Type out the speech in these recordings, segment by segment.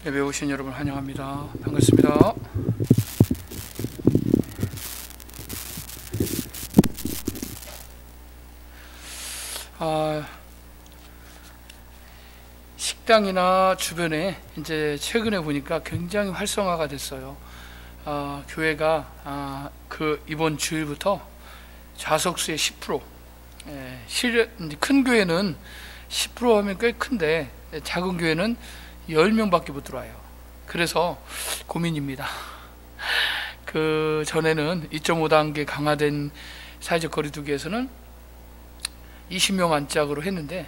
예배 오신 여러분 환영합니다. 반갑습니다. 식당이나 주변에 이제 최근에 보니까 굉장히 활성화가 됐어요. 교회가 이번 주일부터 좌석수의 10%, 큰 교회는 10% 하면 꽤 큰데 작은 교회는 10명밖에 못 들어와요. 그래서 고민입니다. 그 전에는 2.5단계 강화된 사회적 거리두기에서는 20명 안짝으로 했는데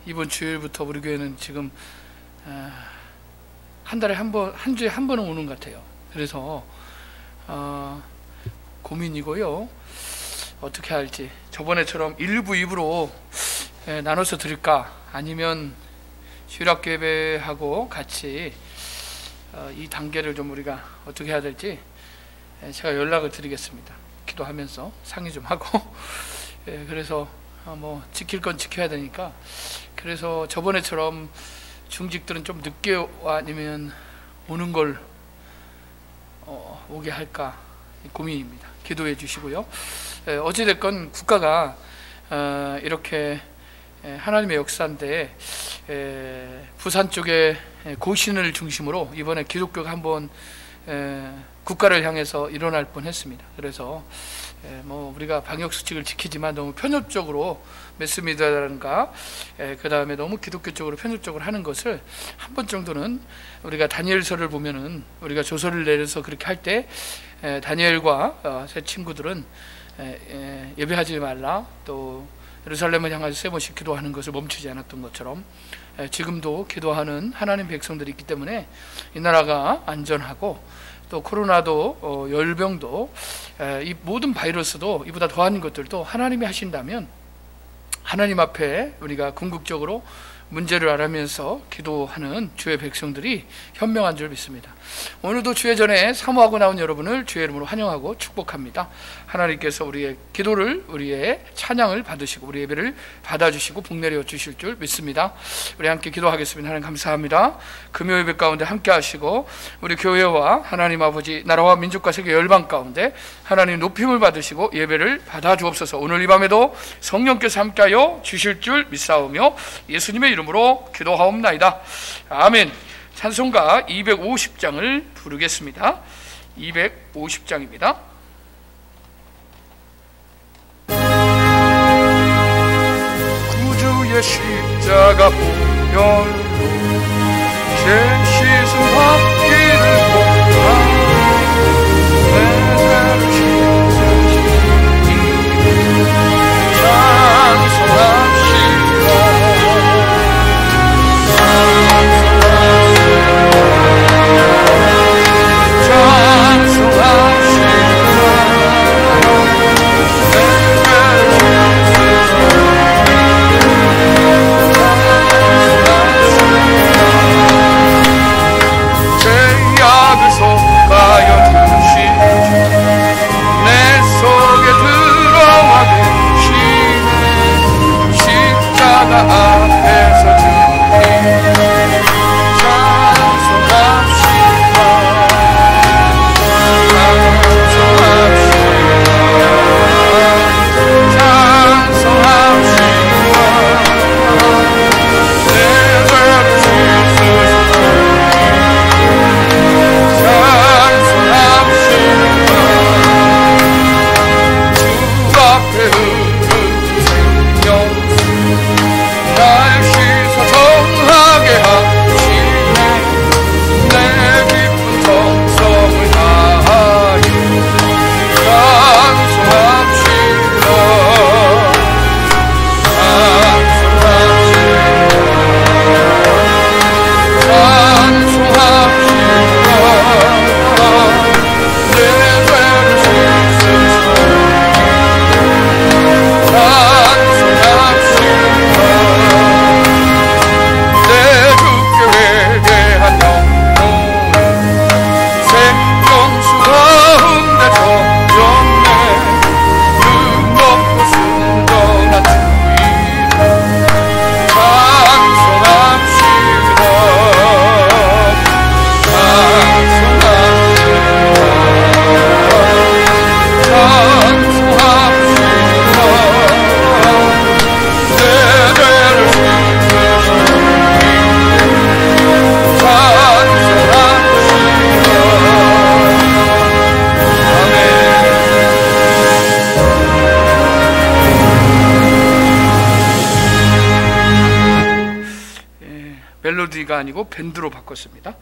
이번 주일부터 우리 교회는 지금 한 달에 한 주에 한 번은 오는 것 같아요. 그래서 고민이고요. 어떻게 할지, 저번에처럼 1부 2부로 나눠서 드릴까, 아니면 주일학교 예배하고 같이 이 단계를 좀 우리가 어떻게 해야 될지 제가 연락을 드리겠습니다. 기도하면서 상의 좀 하고 그래서 뭐 지킬 건 지켜야 되니까, 그래서 저번에처럼 중직들은 좀 늦게 아니면 오는 걸 오게 할까 고민입니다. 기도해 주시고요. 어찌됐건 국가가 이렇게 하나님의 역사인데 부산 쪽에 고신을 중심으로 이번에 기독교가 한번 국가를 향해서 일어날 뻔했습니다. 그래서 뭐 우리가 방역 수칙을 지키지만 너무 편협적으로 매스미디어라든가 그 다음에 너무 기독교 쪽으로 편협적으로 하는 것을 한 번 정도는, 우리가 다니엘서를 보면은 우리가 조서를 내려서 그렇게 할 때 다니엘과 새 친구들은 예배하지 말라, 또 예루살렘을 향해서 3번씩 기도하는 것을 멈추지 않았던 것처럼 지금도 기도하는 하나님 백성들이 있기 때문에 이 나라가 안전하고, 또 코로나도 열병도 이 모든 바이러스도 이보다 더한 것들도 하나님이 하신다면 하나님 앞에 우리가 궁극적으로 문제를 알아면서 기도하는 주의 백성들이 현명한 줄 믿습니다. 오늘도 주의 전에 사모하고 나온 여러분을 주의 이름으로 환영하고 축복합니다. 하나님께서 우리의 기도를, 우리의 찬양을 받으시고 우리 예배를 받아주시고 복내려 주실 줄 믿습니다. 우리 함께 기도하겠습니다. 하나님 감사합니다. 금요 예배 가운데 함께 하시고 우리 교회와 하나님 아버지 나라와 민족과 세계 열방 가운데 하나님 높임을 받으시고 예배를 받아주옵소서. 오늘 이 밤에도 성령께서 함께하여 주실 줄 믿사오며 예수님의 이름으로 기도하옵나이다. 아멘. 찬송가 250장을 부르겠습니다. 250장입니다. 구주의 십자가 보혈로 죄 씻음 받기를 원하 내 죄를 씻으시니 찬송합시다. God 멜로디가 아니고 밴드로 바꿨습니다.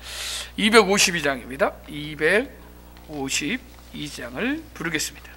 252장입니다. 252장을 부르겠습니다.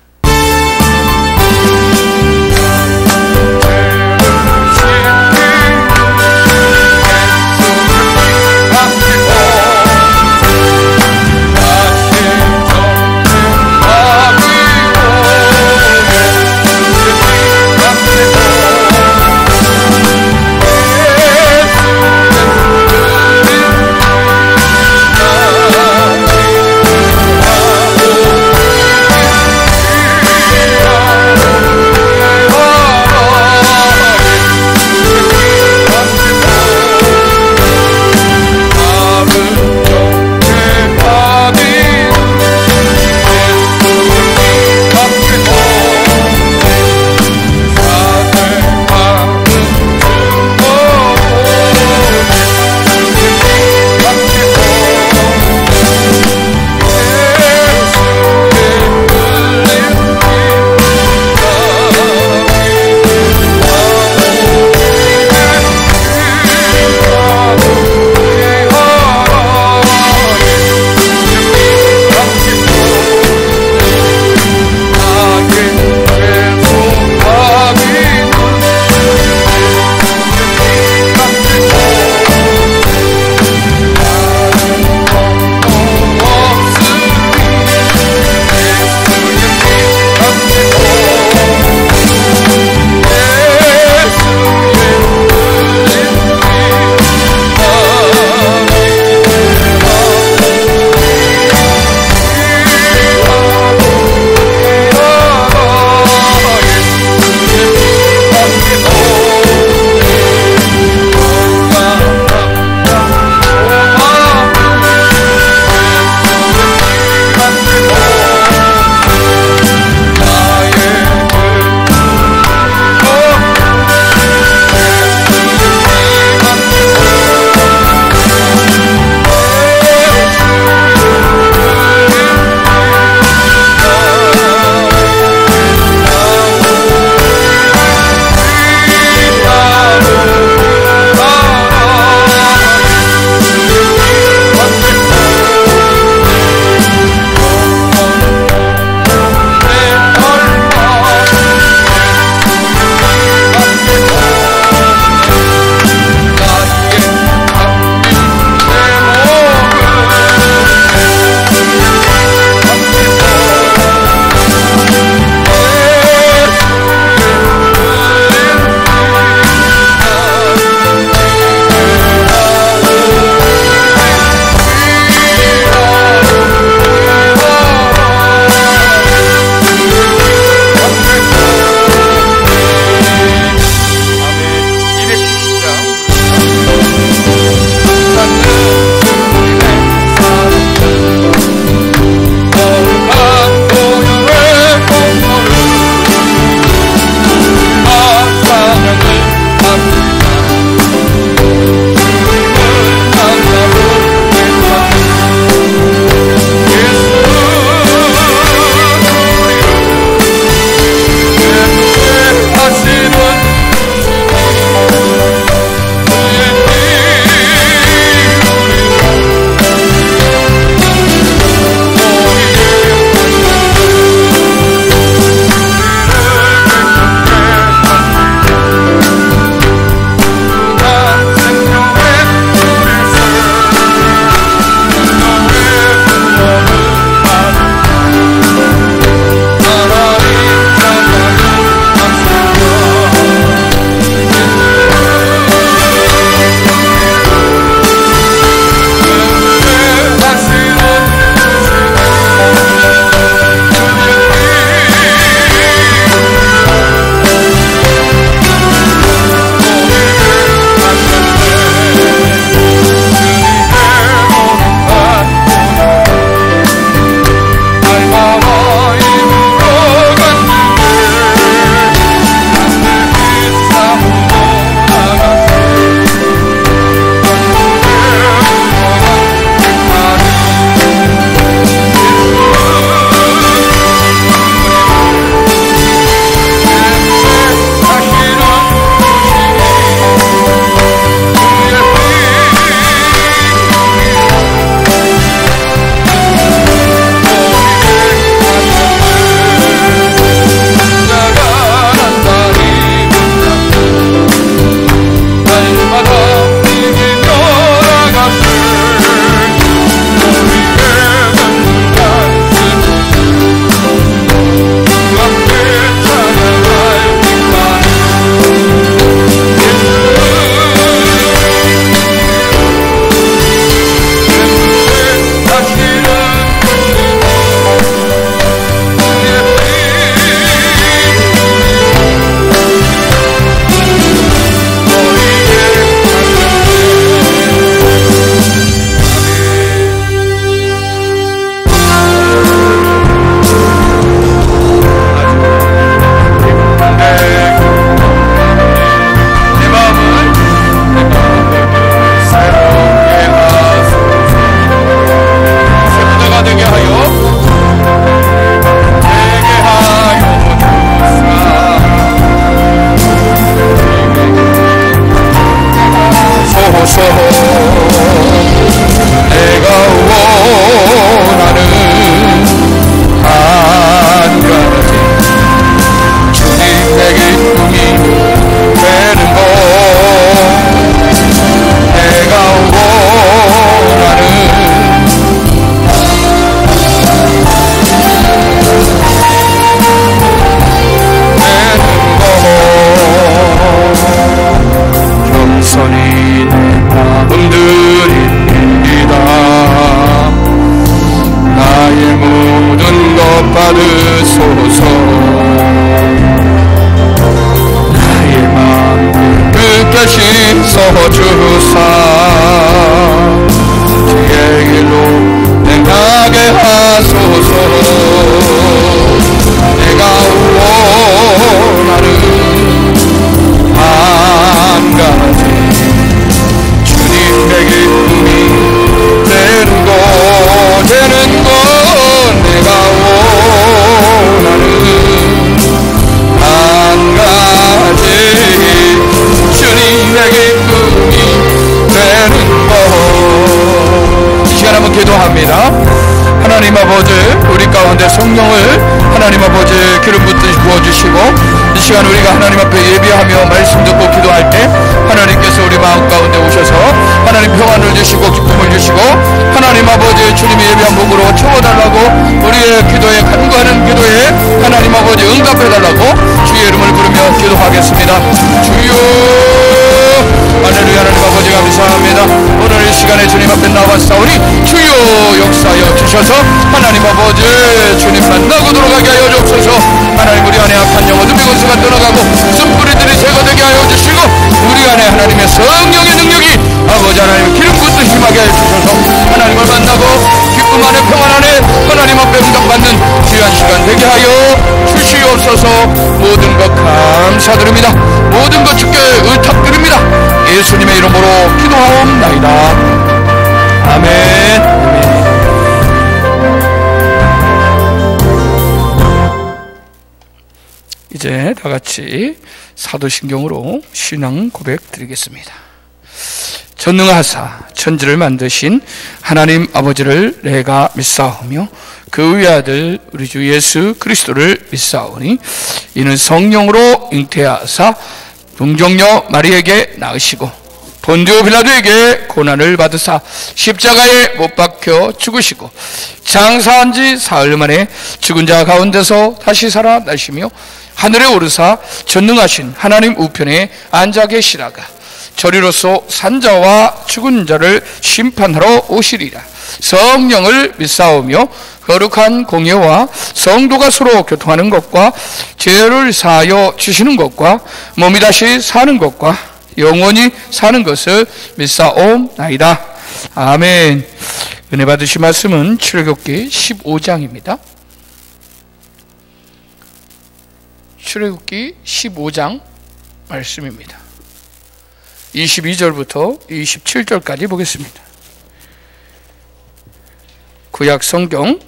주사 주의 길로 행하게 하소서. 내가 원하는 한 가지 주님의 기쁨이 되는 것 내가 원하는 한 가지 주님의 기쁨이 되는 것. 이 시간 한번 기도합니다. 하나님 아버지, 우리 가운데 성령을 하나님 아버지 기름 붓듯이 부어주시고, 이 시간 우리가 하나님 앞에 예배하며 말씀 듣고 기도할 때 하나님께서 우리 마음 가운데 오셔서 하나님 평안을 주시고 기쁨을 주시고 하나님 아버지 주님의 예배한 목으로 채워달라고, 우리의 기도에 간구하는 기도에 하나님 아버지 응답해달라고 주의 이름을 부르며 기도하겠습니다. 주여, 할렐루야. 하나님 아버지 감사합니다. 오늘 이 시간에 주님 앞에 나왔사오니 주여 역사여 주셔서 하나님 아버지 주님 만나고 돌아가게 하여 주옵소서. 하나님 우리 안에 악한 영혼들 비건수가 떠나가고 쓴뿌리들이 제거되게 하여 주시고, 우리 안에 하나님의 성령의 능력이 아버지 하나님 기름 붓듯 힘하게 하여 주셔서 하나님을 만나고 기쁨 안에 평안 안에 하나님 앞에 응답받는 귀한 시간 되게 하여 주시옵소서. 모든 것 감사드립니다. 모든 것 주께 의탁드립니다. 예수님의 이름으로 기도하옵나이다. 아멘. 이제 다같이 사도신경으로 신앙 고백 드리겠습니다. 전능하사 천지를 만드신 하나님 아버지를 내가 믿사오며 그 외아들 우리 주 예수 그리스도를 믿사오니 이는 성령으로 잉태하사 동정녀 마리에게 낳으시고 본디오 빌라도에게 고난을 받으사 십자가에 못 박혀 죽으시고 장사한 지 사흘 만에 죽은 자 가운데서 다시 살아나시며 하늘에 오르사 전능하신 하나님 우편에 앉아 계시다가 저리로서 산자와 죽은 자를 심판하러 오시리라. 성령을 믿사오며 거룩한 공예와 성도가 서로 교통하는 것과 죄를 사하여 주시는 것과 몸이 다시 사는 것과 영원히 사는 것을 믿사옵나이다. 아멘. 은혜 받으실 말씀은 출애굽기 15장입니다. 출애굽기 15장 말씀입니다. 22절부터 27절까지 보겠습니다. 구약 성경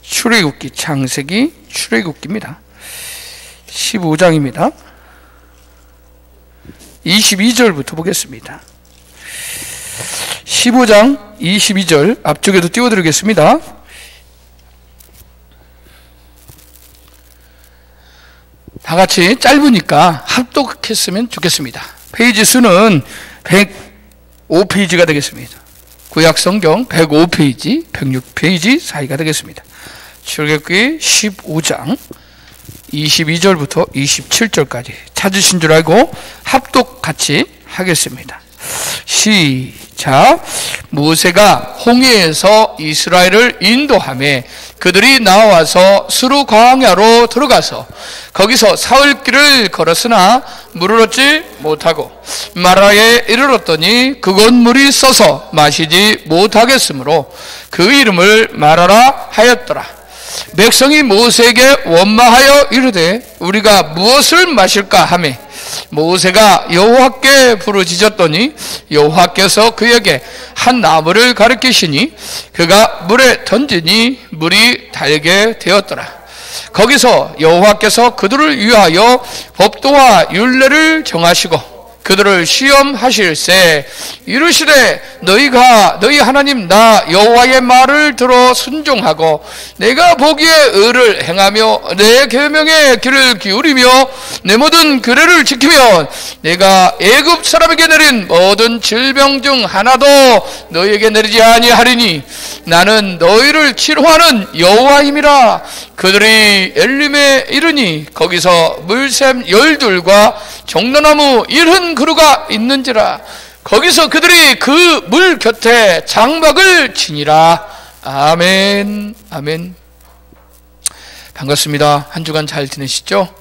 출애굽기, 창세기 출애굽기입니다. 15장입니다. 22절부터 보겠습니다. 15장 22절 앞쪽에도 띄워드리겠습니다. 다 같이 짧으니까 합독했으면 좋겠습니다. 페이지 수는 105페이지가 되겠습니다. 구약 성경 105페이지, 106페이지 사이가 되겠습니다. 출애굽기 15장 22절부터 27절까지 찾으신 줄 알고 합독 같이 하겠습니다. 시작. 모세가 홍해에서 이스라엘을 인도하며 그들이 나와서 수르 광야로 들어가서 거기서 사흘길을 걸었으나 물을 얻지 못하고 마라에 이르렀더니 그곳 물이 써서 마시지 못하겠으므로 그 이름을 마라라 하였더라. 백성이 모세에게 원망하여 이르되 우리가 무엇을 마실까 하매 모세가 여호와께 부르짖었더니 여호와께서 그에게 한 나무를 가리키시니 그가 물에 던지니 물이 달게 되었더라. 거기서 여호와께서 그들을 위하여 법도와 율례를 정하시고 그들을 시험하실세 이르시되 너희가 너희 하나님 나 여호와의 말을 들어 순종하고 내가 보기에 의를 행하며 내 계명의 귀를 기울이며 내 모든 규례를 지키면 내가 애굽 사람에게 내린 모든 질병 중 하나도 너희에게 내리지 아니하리니 나는 너희를 치료하는 여호와임이라. 그들이 엘림에 이르니 거기서 물샘 12과 종려나무 70그루가 있는지라. 거기서 그들이 그 물 곁에 장막을 치니라. 아멘. 아멘. 반갑습니다. 한 주간 잘 지내시죠?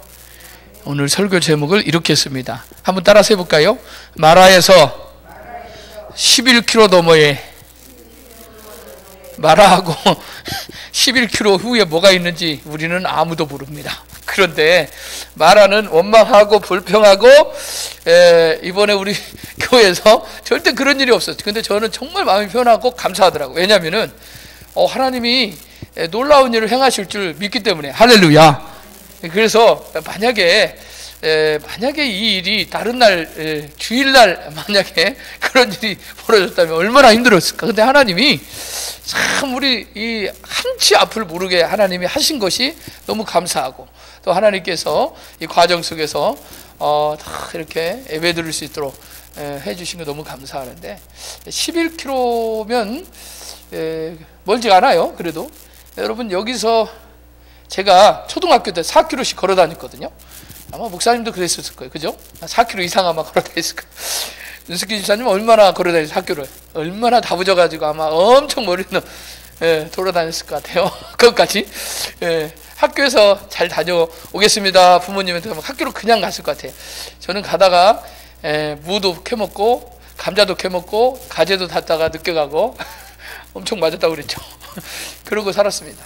오늘 설교 제목을 이렇게 했습니다. 한번 따라서 해볼까요? 마라에서 11km 너머에 마라하고 11km 후에 뭐가 있는지 우리는 아무도 모릅니다. 그런데 마라는 원망하고 불평하고 이번에 우리 교회에서 절대 그런 일이 없었어요. 근데 저는 정말 마음이 편하고 감사하더라고요. 왜냐하면은 하나님이 놀라운 일을 행하실 줄 믿기 때문에. 할렐루야. 그래서 만약에 이 일이 다른 날 주일날 만약에 그런 일이 벌어졌다면 얼마나 힘들었을까. 근데 하나님이 참 우리 이 한치 앞을 모르게 하나님이 하신 것이 너무 감사하고, 또 하나님께서 이 과정 속에서 다 이렇게 예배 드릴 수 있도록 해주신 거 너무 감사하는데, 11km면 멀지 않아요. 그래도 여러분, 여기서 제가 초등학교 때 4km씩 걸어 다녔거든요. 아마 목사님도 그랬을 거예요. 그죠? 4km 이상 아마 걸어 다녔을 거예요. 윤석기 집사님 얼마나 걸어 다녔어요? 학교를 얼마나 다부져가지고 아마 엄청 머리는 돌아다녔을 것 같아요. 그것까지. 학교에서 잘 다녀오겠습니다 부모님한테 가면 학교로 그냥 갔을 것 같아요. 저는 가다가 무도 캐먹고 감자도 캐먹고 가재도 탔다가 늦게 가고 엄청 맞았다고 그랬죠. 그러고 살았습니다.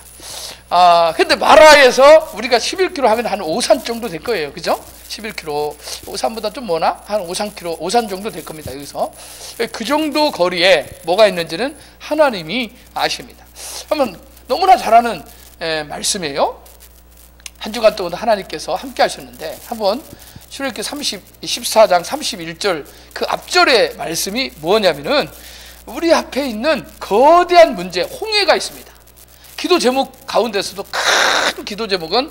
근데 마라에서 우리가 11km 하면 한 오산 정도 될 거예요. 그죠? 11km. 오산보다 좀 머나? 한 오산 정도 될 겁니다. 여기서. 그 정도 거리에 뭐가 있는지는 하나님이 아십니다. 그러면 너무나 잘하는 말씀이에요. 한 주간 동안 하나님께서 함께 하셨는데, 한번 출애굽기 14장 31절 그 앞절의 말씀이 뭐냐면은, 우리 앞에 있는 거대한 문제, 홍해가 있습니다. 기도 제목 가운데서도 큰 기도 제목은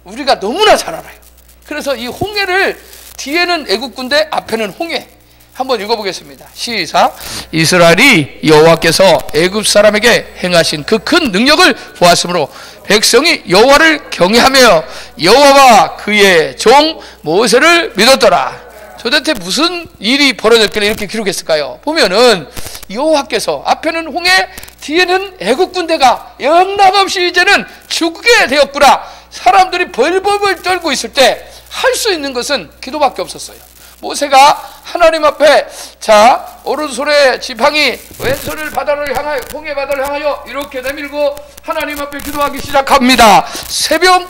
우리가 너무나 잘 알아요. 그래서 이 홍해를, 뒤에는 애국 군대, 앞에는 홍해. 한번 읽어보겠습니다. 시작. 이스라엘이 여호와께서 애굽 사람에게 행하신 그 큰 능력을 보았으므로 백성이 여호와를 경외하며 여호와와 그의 종 모세를 믿었더라. 도대체 무슨 일이 벌어졌길래 이렇게 기록했을까요? 보면은 여호와께서, 앞에는 홍해, 뒤에는 애국 군대가 영락없이 이제는 죽게 되었구나. 사람들이 벌벌벌 떨고 있을 때 할 수 있는 것은 기도밖에 없었어요. 모세가 하나님 앞에, 자, 오른손에 지팡이, 왼손을 바다를 향하여, 홍해 바다를 향하여 이렇게 내밀고 하나님 앞에 기도하기 시작합니다. 새벽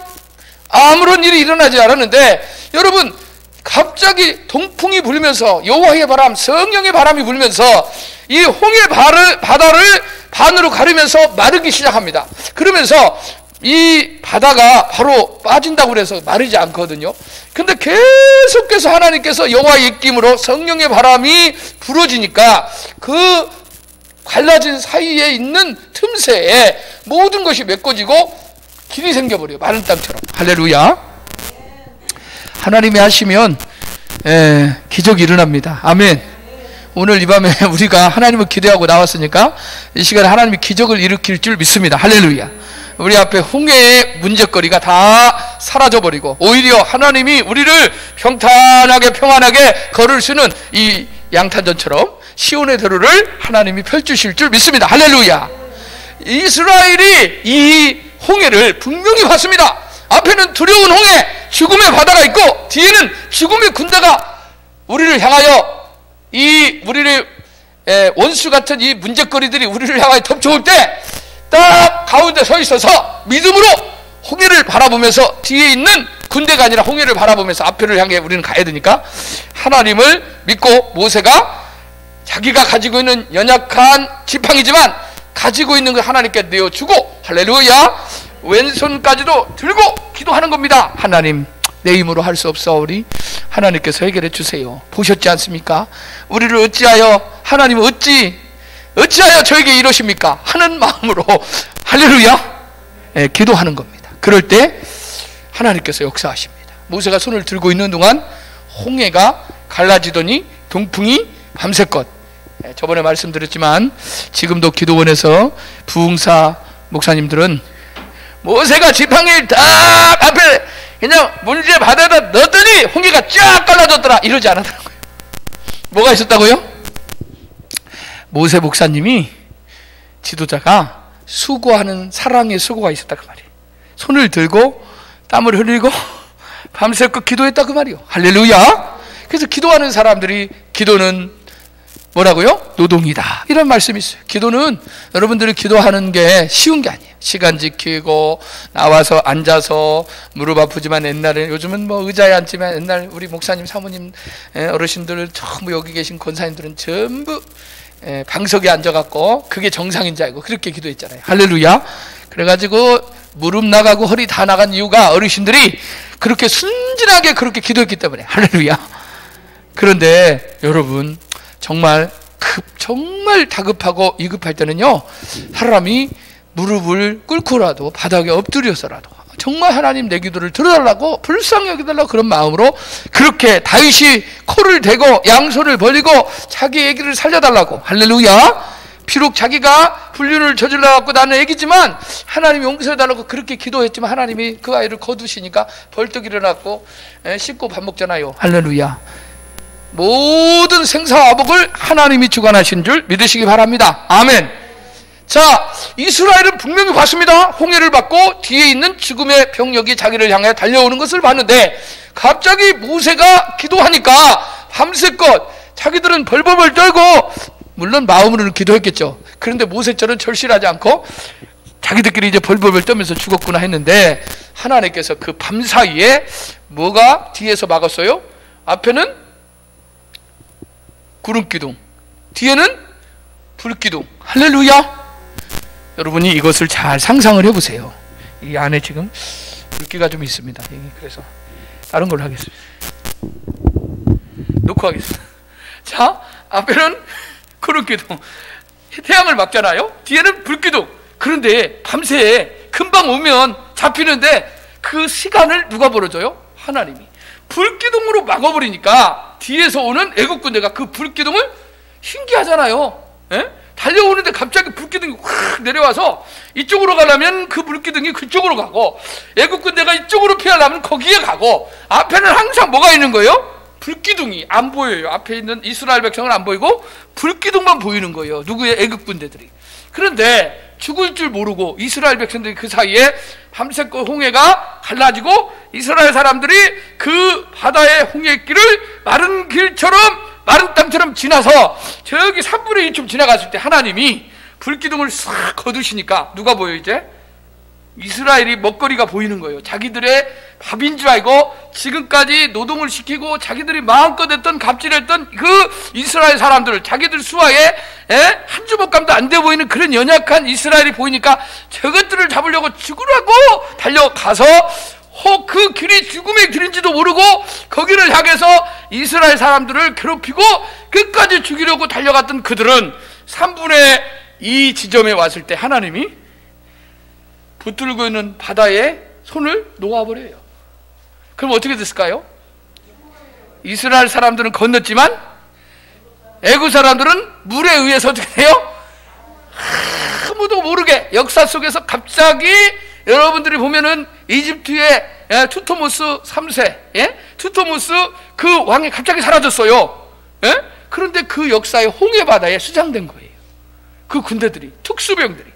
아무런 일이 일어나지 않았는데, 여러분, 갑자기 동풍이 불면서, 여호와의 바람, 성령의 바람이 불면서 이 홍해 바다를 반으로 가르면서 마르기 시작합니다. 그러면서 이 바다가 바로 빠진다고 그래서 마르지 않거든요. 근데 계속해서 하나님께서 여호와의 입김으로 성령의 바람이 불어지니까 그 갈라진 사이에 있는 틈새에 모든 것이 메꿔지고 길이 생겨버려요. 마른 땅처럼. 할렐루야. 하나님이 하시면 기적이 일어납니다. 아멘. 오늘 이 밤에 우리가 하나님을 기대하고 나왔으니까 이 시간에 하나님이 기적을 일으킬 줄 믿습니다. 할렐루야. 우리 앞에 홍해의 문제거리가 다 사라져버리고, 오히려 하나님이 우리를 평안하게 걸을 수 있는 이 양탄전처럼 시온의 대로를 하나님이 펼주실 줄 믿습니다. 할렐루야. 이스라엘이 이 홍해를 분명히 봤습니다. 앞에는 두려운 홍해, 죽음의 바다가 있고, 뒤에는 죽음의 군대가 우리를 향하여, 우리를 원수 같은 이 문제거리들이 우리를 향하여 덮쳐올 때 딱 가운데 서 있어서 믿음으로 홍해를 바라보면서, 뒤에 있는 군대가 아니라 홍해를 바라보면서 앞을 향해 우리는 가야 되니까 하나님을 믿고, 모세가 자기가 가지고 있는 연약한 지팡이지만 가지고 있는 걸 하나님께 내어주고, 할렐루야, 왼손까지도 들고 기도하는 겁니다. 하나님, 내 힘으로 할 수 없사오니 하나님께서 해결해 주세요. 보셨지 않습니까? 우리를 어찌하여, 하나님은 어찌하여 저에게 이러십니까? 하는 마음으로 할렐루야, 기도하는 겁니다. 그럴 때 하나님께서 역사하십니다. 모세가 손을 들고 있는 동안 홍해가 갈라지더니 동풍이 밤새껏, 저번에 말씀드렸지만 지금도 기도원에서 부흥사 목사님들은 모세가 지팡이를 딱 앞에 그냥 문제 바다에다 넣었더니 홍해가 쫙 갈라졌더라, 이러지 않았다는 거예요. 뭐가 있었다고요? 모세 목사님이, 지도자가 수고하는 사랑의 수고가 있었다 그 말이에요. 손을 들고 땀을 흘리고 밤새껏 기도했다 그 말이에요. 할렐루야. 그래서 기도하는 사람들이, 기도는 뭐라고요? 노동이다. 이런 말씀이 있어요. 기도는 여러분들이 기도하는 게 쉬운 게 아니에요. 시간 지키고 나와서 앉아서 무릎 아프지만 옛날에, 요즘은 뭐 의자에 앉지만 옛날 우리 목사님 사모님 어르신들 전부 여기 계신 권사님들은 전부 방석에 앉아갖고 그게 정상인 줄 알고 그렇게 기도했잖아요. 할렐루야. 그래가지고 무릎 나가고 허리 다 나간 이유가 어르신들이 그렇게 순진하게 그렇게 기도했기 때문에. 할렐루야. 그런데 여러분 정말 다급하고 위급할 때는요, 사람이 무릎을 꿇고라도 바닥에 엎드려서라도 정말 하나님 내 기도를 들어달라고 불쌍히 여기달라고 그런 마음으로 그렇게 다윗이 코를 대고 양손을 벌리고 자기 애기를 살려달라고. 할렐루야. 비록 자기가 불륜을 저질러갖고 나는 애기지만 하나님이 용서해달라고 그렇게 기도했지만 하나님이 그 아이를 거두시니까 벌떡 일어났고 씻고 밥 먹잖아요. 할렐루야. 모든 생사화복을 하나님이 주관하신 줄 믿으시기 바랍니다. 아멘. 자, 이스라엘은 분명히 봤습니다. 홍해를 받고 뒤에 있는 죽음의 병력이 자기를 향해 달려오는 것을 봤는데 갑자기 모세가 기도하니까 밤새껏 자기들은 벌벌벌 떨고, 물론 마음으로는 기도했겠죠. 그런데 모세처럼 절실하지 않고 자기들끼리 이제 벌벌벌 떨면서 죽었구나 했는데 하나님께서 그 밤 사이에 뭐가 뒤에서 막았어요? 앞에는 구름기둥, 뒤에는 불기둥. 할렐루야. 여러분이 이것을 잘 상상을 해보세요. 이 안에 지금 불기가 좀 있습니다. 그래서 다른 걸로 하겠습니다. 놓고 하겠습니다. 자, 앞에는 구름기둥, 태양을 막잖아요. 뒤에는 불기둥. 그런데 밤새 금방 오면 잡히는데 그 시간을 누가 벌어줘요? 하나님이. 불기둥으로 막아버리니까 뒤에서 오는 애국 군대가 그 불기둥을, 신기하잖아요. 에? 달려오는데 갑자기 불기둥이 확 내려와서 이쪽으로 가려면 그 불기둥이 그쪽으로 가고, 애국 군대가 이쪽으로 피하려면 거기에 가고, 앞에는 항상 뭐가 있는 거예요? 불기둥이 안 보여요. 앞에 있는 이스라엘 백성은 안 보이고 불기둥만 보이는 거예요. 누구의? 애국 군대들이. 그런데 죽을 줄 모르고 이스라엘 백성들이 그 사이에 밤새껏 홍해가 갈라지고 이스라엘 사람들이 그 바다의 홍해길을 마른 길처럼, 마른 땅처럼 지나서 저기 3분의 1쯤 지나갔을 때 하나님이 불기둥을 싹 거두시니까 누가 보여? 이제 이스라엘이 먹거리가 보이는 거예요. 자기들의 밥인 줄 알고 지금까지 노동을 시키고 자기들이 마음껏 했던, 갑질했던 그 이스라엘 사람들을, 자기들 수하에 한 주먹감도 안 돼 보이는 그런 연약한 이스라엘이 보이니까 저것들을 잡으려고 죽으라고 달려가서 그 길이 죽음의 길인지도 모르고 거기를 향해서 이스라엘 사람들을 괴롭히고 끝까지 죽이려고 달려갔던 그들은 3분의 2 지점에 왔을 때 하나님이 붙들고 있는 바다에 손을 놓아버려요. 그럼 어떻게 됐을까요? 이스라엘 사람들은 건넜지만 애국 사람들은 물에 의해서 어떻게 돼요? 아무도 모르게 역사 속에서 갑자기, 여러분들이 보면은 이집트의 투토모스 3세, 투토모스 그 왕이 갑자기 사라졌어요. 그런데 그 역사의 홍해 바다에 수장된 거예요. 그 군대들이, 특수병들이.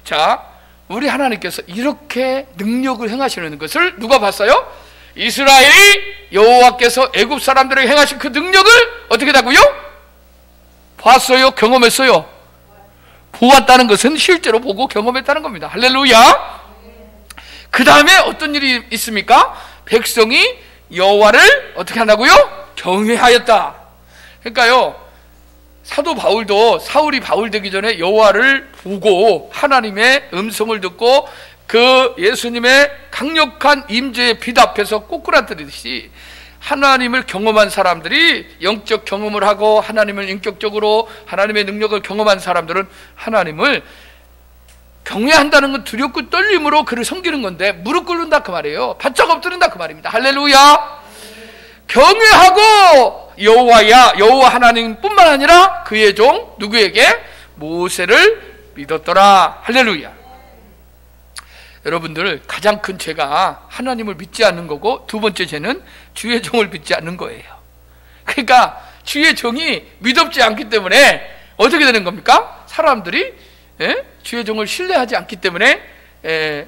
자, 우리 하나님께서 이렇게 능력을 행하시는 것을 누가 봤어요? 이스라엘이 여호와께서 애굽 사람들에게 행하신 그 능력을 어떻게 했다고요? 봤어요? 경험했어요? 보았다는 것은 실제로 보고 경험했다는 겁니다. 할렐루야. 그 다음에 어떤 일이 있습니까? 백성이 여호와를 어떻게 한다고요? 경외하였다. 그러니까요, 사도 바울도 사울이 바울 되기 전에 여호와를 보고 하나님의 음성을 듣고 그 예수님의 강력한 임재의 빛 앞에서 꼬꾸라뜨리듯이 하나님을 경험한 사람들이, 영적 경험을 하고 하나님을 인격적으로 하나님의 능력을 경험한 사람들은 하나님을 경외한다는 건 두렵고 떨림으로 그를 섬기는 건데, 무릎 꿇는다 그 말이에요. 바짝 엎드린다 그 말입니다. 할렐루야. 경외하고 여호와야, 여호와 하나님뿐만 아니라 그의 종 누구에게? 모세를 믿었더라. 할렐루야. 여러분들, 가장 큰 죄가 하나님을 믿지 않는 거고, 두 번째 죄는 주의 종을 믿지 않는 거예요. 그러니까 주의 종이 믿음지 않기 때문에 어떻게 되는 겁니까? 사람들이 주의 종을 신뢰하지 않기 때문에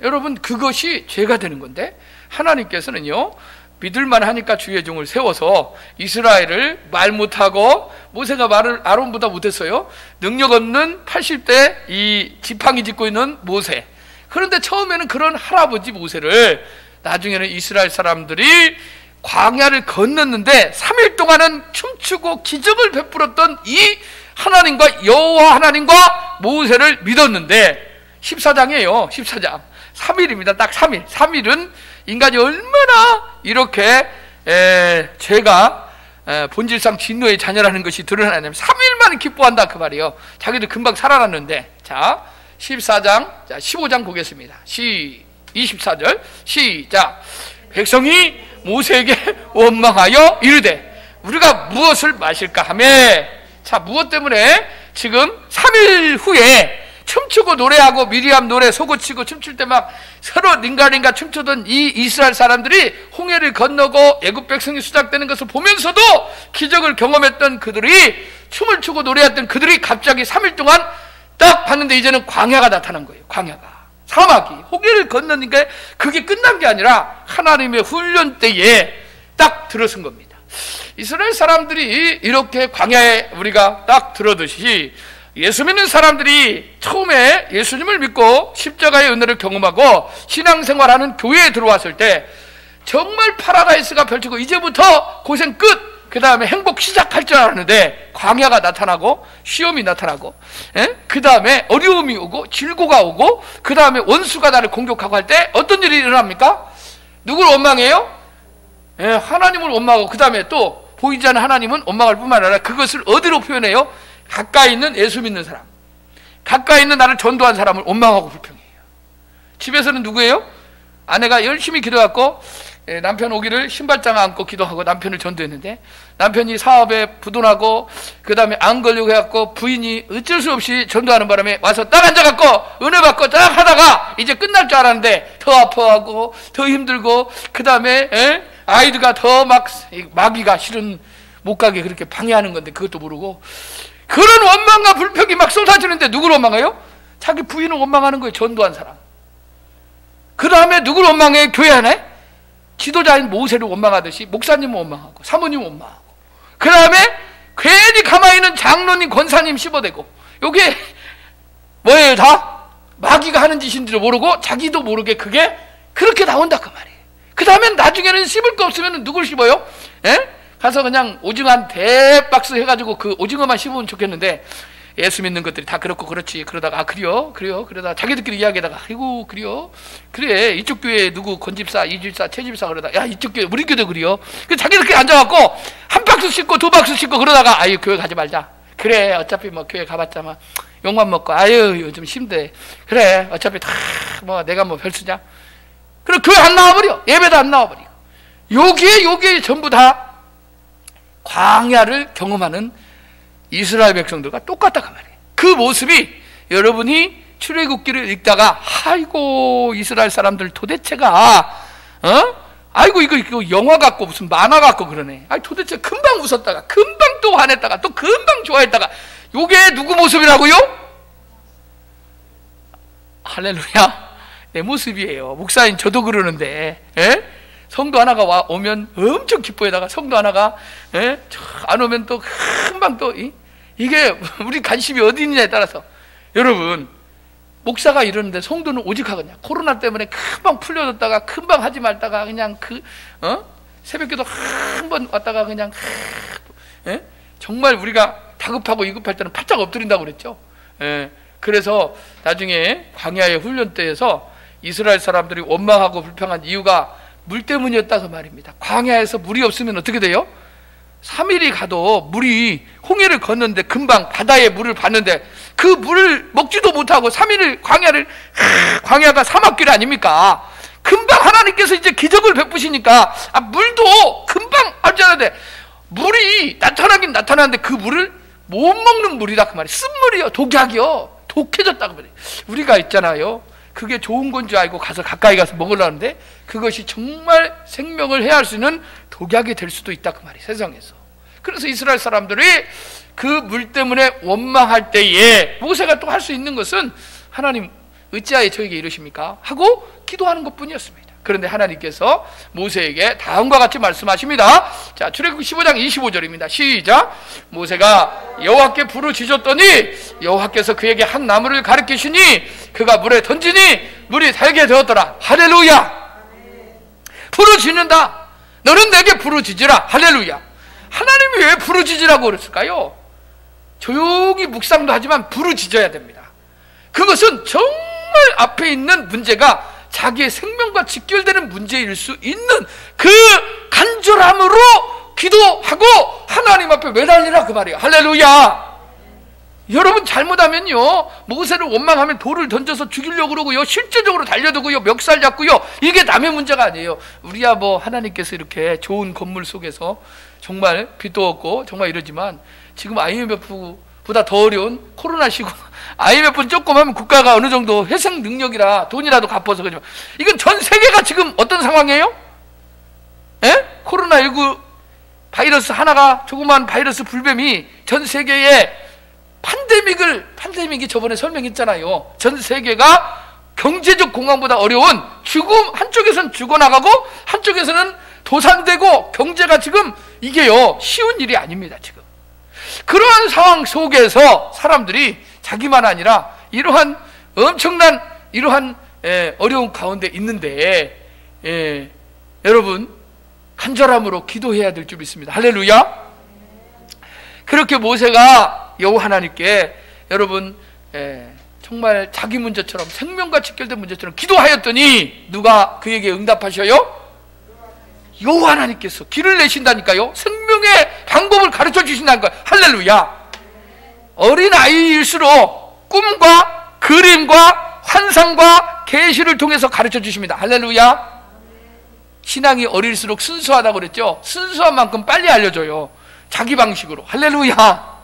여러분, 그것이 죄가 되는 건데, 하나님께서는요 믿을만 하니까 주의 종을 세워서 이스라엘을 말 못하고 모세가 말을 아론보다 못했어요. 능력 없는 80대 이 지팡이 짚고 있는 모세. 그런데 처음에는 그런 할아버지 모세를 나중에는 이스라엘 사람들이 광야를 건넜는데 3일 동안은 춤추고 기적을 베풀었던 이 하나님과 여호와 하나님과 모세를 믿었는데 14장이에요. 14장 3일입니다. 딱 3일. 3일은 인간이 얼마나 이렇게 죄가 본질상 진노의 자녀라는 것이 드러나냐면 3일만 기뻐한다 그 말이에요. 자기들 금방 살아났는데. 자 14장, 자 15장 보겠습니다. 24절 시작. 백성이 모세에게 원망하여 이르되 우리가 무엇을 마실까 하며. 자 무엇 때문에 지금 3일 후에 춤추고 노래하고 미리암 노래 소고치고 춤출 때 막 서로 링가링가 춤추던 이 이스라엘 사람들이 홍해를 건너고 애굽 백성이 수작되는 것을 보면서도 기적을 경험했던 그들이 춤을 추고 노래했던 그들이 갑자기 3일 동안 딱 봤는데 이제는 광야가 나타난 거예요. 광야가 사막이 홍해를 건너니까 그게 끝난 게 아니라 하나님의 훈련 때에 딱 들어선 겁니다. 이스라엘 사람들이 이렇게 광야에 우리가 딱 들어듯이 예수 믿는 사람들이 처음에 예수님을 믿고 십자가의 은혜를 경험하고 신앙생활하는 교회에 들어왔을 때 정말 파라다이스가 펼치고 이제부터 고생 끝! 그 다음에 행복 시작할 줄 알았는데 광야가 나타나고 시험이 나타나고 그 다음에 어려움이 오고 질고가 오고 그 다음에 원수가 나를 공격하고 할 때 어떤 일이 일어납니까? 누굴 원망해요? 하나님을 원망하고 그 다음에 또 보이지 않는 하나님은 원망할 뿐만 아니라 그것을 어디로 표현해요? 가까이 있는 예수 믿는 사람, 가까이 있는 나를 전도한 사람을 원망하고 불평해요. 집에서는 누구예요? 아내가 열심히 기도했고 남편 오기를 신발장 안고 기도하고 남편을 전도했는데 남편이 사업에 부도나고 그 다음에 안 걸리고 해갖고 부인이 어쩔 수 없이 전도하는 바람에 와서 딱 앉아갖고 은혜 받고 딱 하다가 이제 끝날 줄 알았는데 더 아파하고 더 힘들고 그 다음에 아이들가 더 막 마귀가 실은 못 가게 그렇게 방해하는 건데 그것도 모르고 그런 원망과 불평이 막 쏟아지는데 누구를 원망해요? 자기 부인을 원망하는 거예요. 전도한 사람. 그 다음에 누구를 원망해? 교회 안에 지도자인 모세를 원망하듯이 목사님을 원망하고 사모님을 원망하고 그 다음에 괜히 가만히 있는 장로님 권사님 씹어대고 요게 뭐예요? 다 마귀가 하는 짓인지도 모르고 자기도 모르게 그게 그렇게 나온다 그 말이에요. 그 다음에 나중에는 씹을 거 없으면 누굴 씹어요? 가서 그냥 오징어 한 대박스 해가지고 그 오징어만 씹으면 좋겠는데 예수 믿는 것들이 다 그렇고 그렇지 그러다가 그래요 그러다가 자기들끼리 이야기하다가 아이고 그래요 그래 이쪽 교회 누구 권집사 이집사 최집사 그러다 야 이쪽 교회 우리 교회도 그래요 그 자기들끼리 앉아갖고 한 박스 씹고 두 박스 씹고 그러다가 아유 교회 가지 말자 그래 어차피 뭐 교회 가봤자 막 욕만 먹고 아유 요즘 힘들어 그래 어차피 다 뭐 내가 뭐 별수냐 그래 교회 안 나와버려 예배도 안 나와버리고 요게 전부 다 광야를 경험하는 이스라엘 백성들과 똑같다 그 말이에요. 그 모습이 여러분이 출애굽기를 읽다가 아이고 이스라엘 사람들 도대체가 아이고 이거 영화 같고 무슨 만화 같고 그러네. 아니 도대체 금방 웃었다가 금방 또 화냈다가 또 금방 좋아했다가 요게 누구 모습이라고요? 할렐루야 내 모습이에요. 목사님 저도 그러는데 성도 하나가 오면 엄청 기뻐해다가 성도 하나가 안 오면 또 금방 또 이게 우리 관심이 어디 있느냐에 따라서 여러분 목사가 이러는데 성도는 오직 하거든요. 코로나 때문에 금방 풀려졌다가 금방 하지 말다가 그냥 새벽기도 한 번 왔다가 그냥 정말 우리가 다급하고 위급할 때는 바짝 엎드린다고 그랬죠. 그래서 나중에 광야의 훈련 때에서 이스라엘 사람들이 원망하고 불평한 이유가 물 때문이었다 그 말입니다. 광야에서 물이 없으면 어떻게 돼요? 3일이 가도 물이 홍해를 걷는데 금방 바다에 물을 봤는데 그 물을 먹지도 못하고 3일을 광야가 사막길 아닙니까? 금방 하나님께서 이제 기적을 베푸시니까 물도 금방 알잖아요. 물이 나타나긴 나타나는데 그 물을 못 먹는 물이다 그 말이에요. 쓴물이요. 독약이요. 독해졌다 그 말이에요. 우리가 있잖아요. 그게 좋은 건 줄 알고 가서 가까이 가서 먹으려는데 그것이 정말 생명을 해할 수 있는 독약이 될 수도 있다 그 말이에요. 세상에서. 그래서 이스라엘 사람들이 그 물 때문에 원망할 때에 모세가 또 할 수 있는 것은 하나님 어찌하여 저에게 이러십니까? 하고 기도하는 것뿐이었습니다. 그런데 하나님께서 모세에게 다음과 같이 말씀하십니다. 자, 출애굽 15장 25절입니다. 시작. 모세가 여호와께 부르짖었더니 여호와께서 그에게 한 나무를 가리키시니 그가 물에 던지니 물이 달게 되었더라. 할렐루야. 부르짖는다. 너는 내게 부르짖으라. 할렐루야. 하나님이 왜 부르짖으라고 그랬을까요? 조용히 묵상도 하지만 부르짖어야 됩니다. 그것은 정말 앞에 있는 문제가 자기의 생명과 직결되는 문제일 수 있는 그 간절함으로 기도하고 하나님 앞에 매달리라 그 말이에요. 할렐루야. 여러분 잘못하면요, 모세를 원망하면 돌을 던져서 죽이려고 그러고요, 실제적으로 달려들고요, 멱살 잡고요, 이게 남의 문제가 아니에요. 우리야 뭐 하나님께서 이렇게 좋은 건물 속에서 정말 빛도 없고 정말 이러지만 지금 IMF보다 더 어려운 코로나 시국, IMF는 조금 하면 국가가 어느 정도 회생 능력이라 돈이라도 갚아서 그러지만 이건 전 세계가 지금 어떤 상황이에요? 예? 코로나19 바이러스 하나가, 조그만 바이러스 불뱀이 전 세계에 팬데믹이 저번에 설명했잖아요. 전 세계가 경제적 공황보다 어려운 죽음, 한쪽에서는 죽어나가고 한쪽에서는 도산되고 경제가 지금 이게요 쉬운 일이 아닙니다. 지금 그러한 상황 속에서 사람들이 자기만 아니라 이러한 엄청난 이러한 어려운 가운데 있는데 여러분 간절함으로 기도해야 될 줄 믿습니다. 할렐루야. 그렇게 모세가 여호와 하나님께 여러분 정말 자기 문제처럼 생명과 직결된 문제처럼 기도하였더니 누가 그에게 응답하셔요? 여호와 하나님께서 길을 내신다니까요. 생명의 방법을 가르쳐 주신다니까요. 할렐루야. 어린아이일수록 꿈과 그림과 환상과 계시를 통해서 가르쳐 주십니다. 할렐루야. 신앙이 어릴수록 순수하다고 그랬죠. 순수한 만큼 빨리 알려줘요. 자기 방식으로. 할렐루야.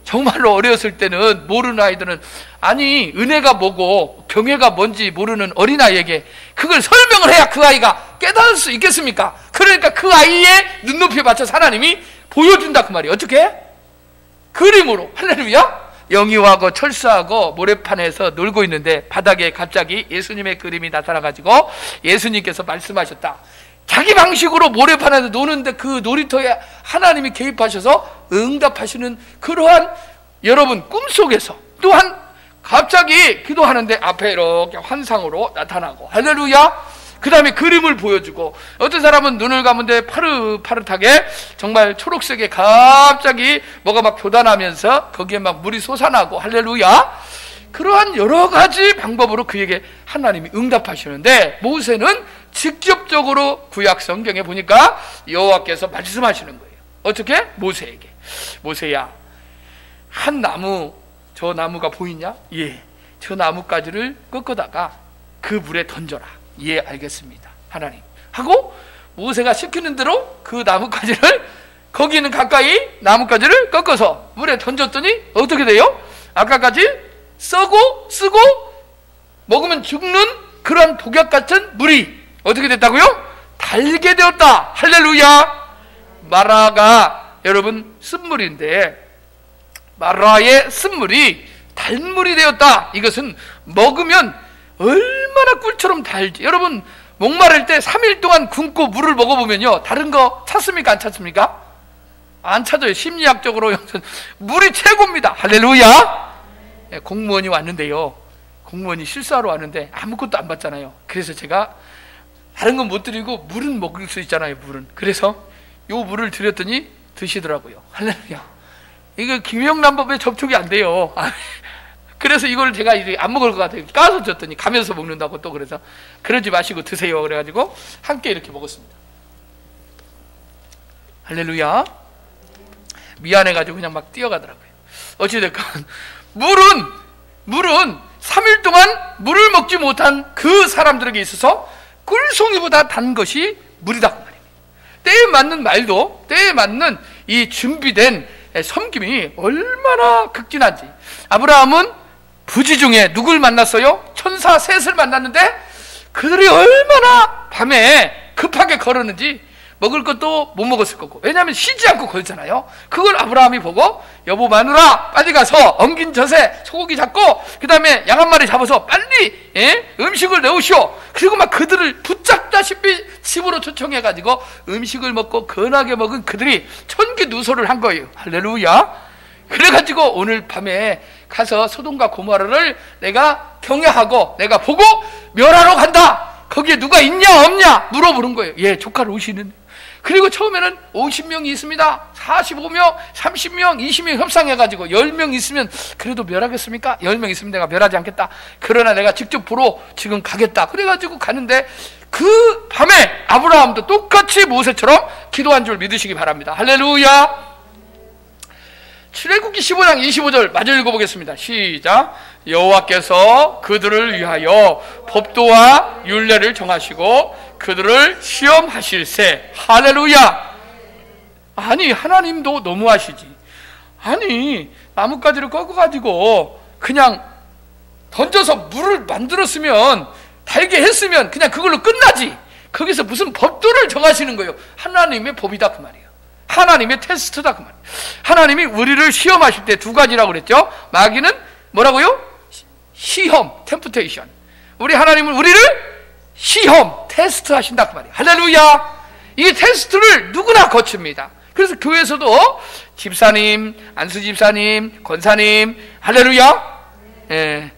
정말로 어렸을 때는 모르는 아이들은, 아니 은혜가 뭐고 경외가 뭔지 모르는 어린아이에게 그걸 설명을 해야 그 아이가 깨달을 수 있겠습니까? 그러니까 그 아이의 눈높이에 맞춰서 하나님이 보여준다 그 말이에요. 어떻게? 그림으로. 할렐루야. 영희하고 철수하고 모래판에서 놀고 있는데 바닥에 갑자기 예수님의 그림이 나타나가지고 예수님께서 말씀하셨다. 자기 방식으로 모래판에서 노는데 그 놀이터에 하나님이 개입하셔서 응답하시는 그러한 여러분 꿈속에서 또한 갑자기 기도하는데 앞에 이렇게 환상으로 나타나고, 할렐루야. 그 다음에 그림을 보여주고, 어떤 사람은 눈을 감은데 파릇파릇하게 정말 초록색에 갑자기 뭐가 막 교단하면서 거기에 막 물이 솟아나고, 할렐루야. 그러한 여러 가지 방법으로 그에게 하나님이 응답하시는데 모세는 직접적으로 구약 성경에 보니까 여호와께서 말씀하시는 거예요. 어떻게? 모세에게. 모세야, 한 나무, 저 나무가 보이냐? 예. 저 나뭇가지를 꺾어다가 그 물에 던져라. 예, 알겠습니다. 하나님. 하고 모세가 시키는 대로 그 나뭇가지를, 거기 있는 가까이 나뭇가지를 꺾어서 물에 던졌더니 어떻게 돼요? 아까까지 쓰고 먹으면 죽는 그런 독약 같은 물이 어떻게 됐다고요? 달게 되었다. 할렐루야. 마라가 여러분 쓴물인데 마라의 쓴물이 달물이 되었다. 이것은 먹으면 얼마나 꿀처럼 달지. 여러분 목마를 때 3일 동안 굶고 물을 먹어보면요 다른 거 찾습니까? 안 찾습니까? 안 찾아요. 심리학적으로 물이 최고입니다. 할렐루야. 공무원이 왔는데요, 공무원이 실수하러 왔는데 아무것도 안 받잖아요. 그래서 제가 다른 건 못 드리고 물은 먹을 수 있잖아요. 물은. 그래서 요 물을 드렸더니 드시더라고요. 할렐루야. 이거 김영란법에 접촉이 안 돼요. 그래서 이걸 제가 이제 안 먹을 것 같아요. 까서 줬더니 가면서 먹는다고 또 그래서 그러지 마시고 드세요. 그래가지고 함께 이렇게 먹었습니다. 할렐루야. 미안해가지고 그냥 막 뛰어가더라고요. 어찌됐건 물은 3일 동안 물을 먹지 못한 그 사람들에게 있어서 꿀송이보다 단 것이 물이다 그 말입니다. 때에 맞는 말도, 때에 맞는 이 준비된 섬김이 얼마나 극진한지. 아브라함은 부지 중에 누굴 만났어요? 천사 셋을 만났는데 그들이 얼마나 밤에 급하게 걸었는지 먹을 것도 못 먹었을 거고, 왜냐하면 쉬지 않고 걸잖아요. 그걸 아브라함이 보고 여보 마누라 빨리 가서 엉긴 젖에 소고기 잡고 그 다음에 양 한 마리 잡아서 빨리 음식을 내오시오. 그리고 막 그들을 붙잡다시피 집으로 초청해가지고 음식을 먹고 건하게 먹은 그들이 천기누설을 한 거예요. 할렐루야. 그래가지고 오늘 밤에 가서 소돔과 고모라를 내가 경외하고 내가 보고 멸하러 간다. 거기에 누가 있냐 없냐 물어보는 거예요. 예, 조카를 오시는. 그리고 처음에는 50명이 있습니다. 45명, 30명, 20명 협상해가지고 10명 있으면 그래도 멸하겠습니까? 10명 있으면 내가 멸하지 않겠다. 그러나 내가 직접 보러 지금 가겠다. 그래가지고 가는데 그 밤에 아브라함도 똑같이 모세처럼 기도한 줄 믿으시기 바랍니다. 할렐루야. 출애굽기 15장 25절 마저 읽어보겠습니다. 시작. 여호와께서 그들을 위하여 법도와 율례를 정하시고 그들을 시험하실세. 할렐루야. 아니 하나님도 너무하시지. 아니 나뭇가지를 꺾어가지고 그냥 던져서 물을 만들었으면 달게 했으면 그냥 그걸로 끝나지. 거기서 무슨 법도를 정하시는 거예요. 하나님의 법이다 그 말이에요. 하나님의 테스트다 그 말이에요. 하나님이 우리를 시험하실 때 두 가지라고 그랬죠. 마귀는 뭐라고요? 시험, 템프테이션. 우리 하나님은 우리를 시험, 테스트 하신다 그 말이에요. 할렐루야. 이 테스트를 누구나 거칩니다. 그래서 교회에서도 집사님, 안수 집사님, 권사님, 할렐루야. 예,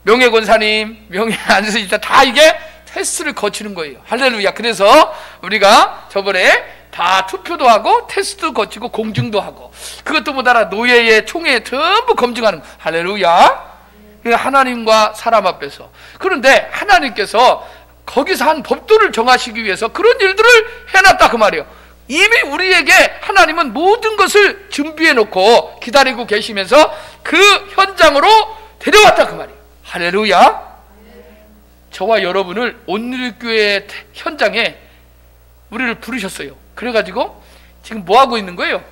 명예 권사님, 명예 안수 집사 다 이게 테스트를 거치는 거예요. 할렐루야. 그래서 우리가 저번에 다 투표도 하고 테스트도 거치고 공증도 하고 그것도 못알아 노예의 총회 전부 검증하는. 할렐루야. 하나님과 사람 앞에서. 그런데 하나님께서 거기서 한 법도를 정하시기 위해서 그런 일들을 해놨다 그 말이에요. 이미 우리에게 하나님은 모든 것을 준비해 놓고 기다리고 계시면서 그 현장으로 데려왔다 그 말이에요. 할렐루야. 저와 여러분을 온누리교회 현장에 우리를 부르셨어요. 그래가지고 지금 뭐하고 있는 거예요?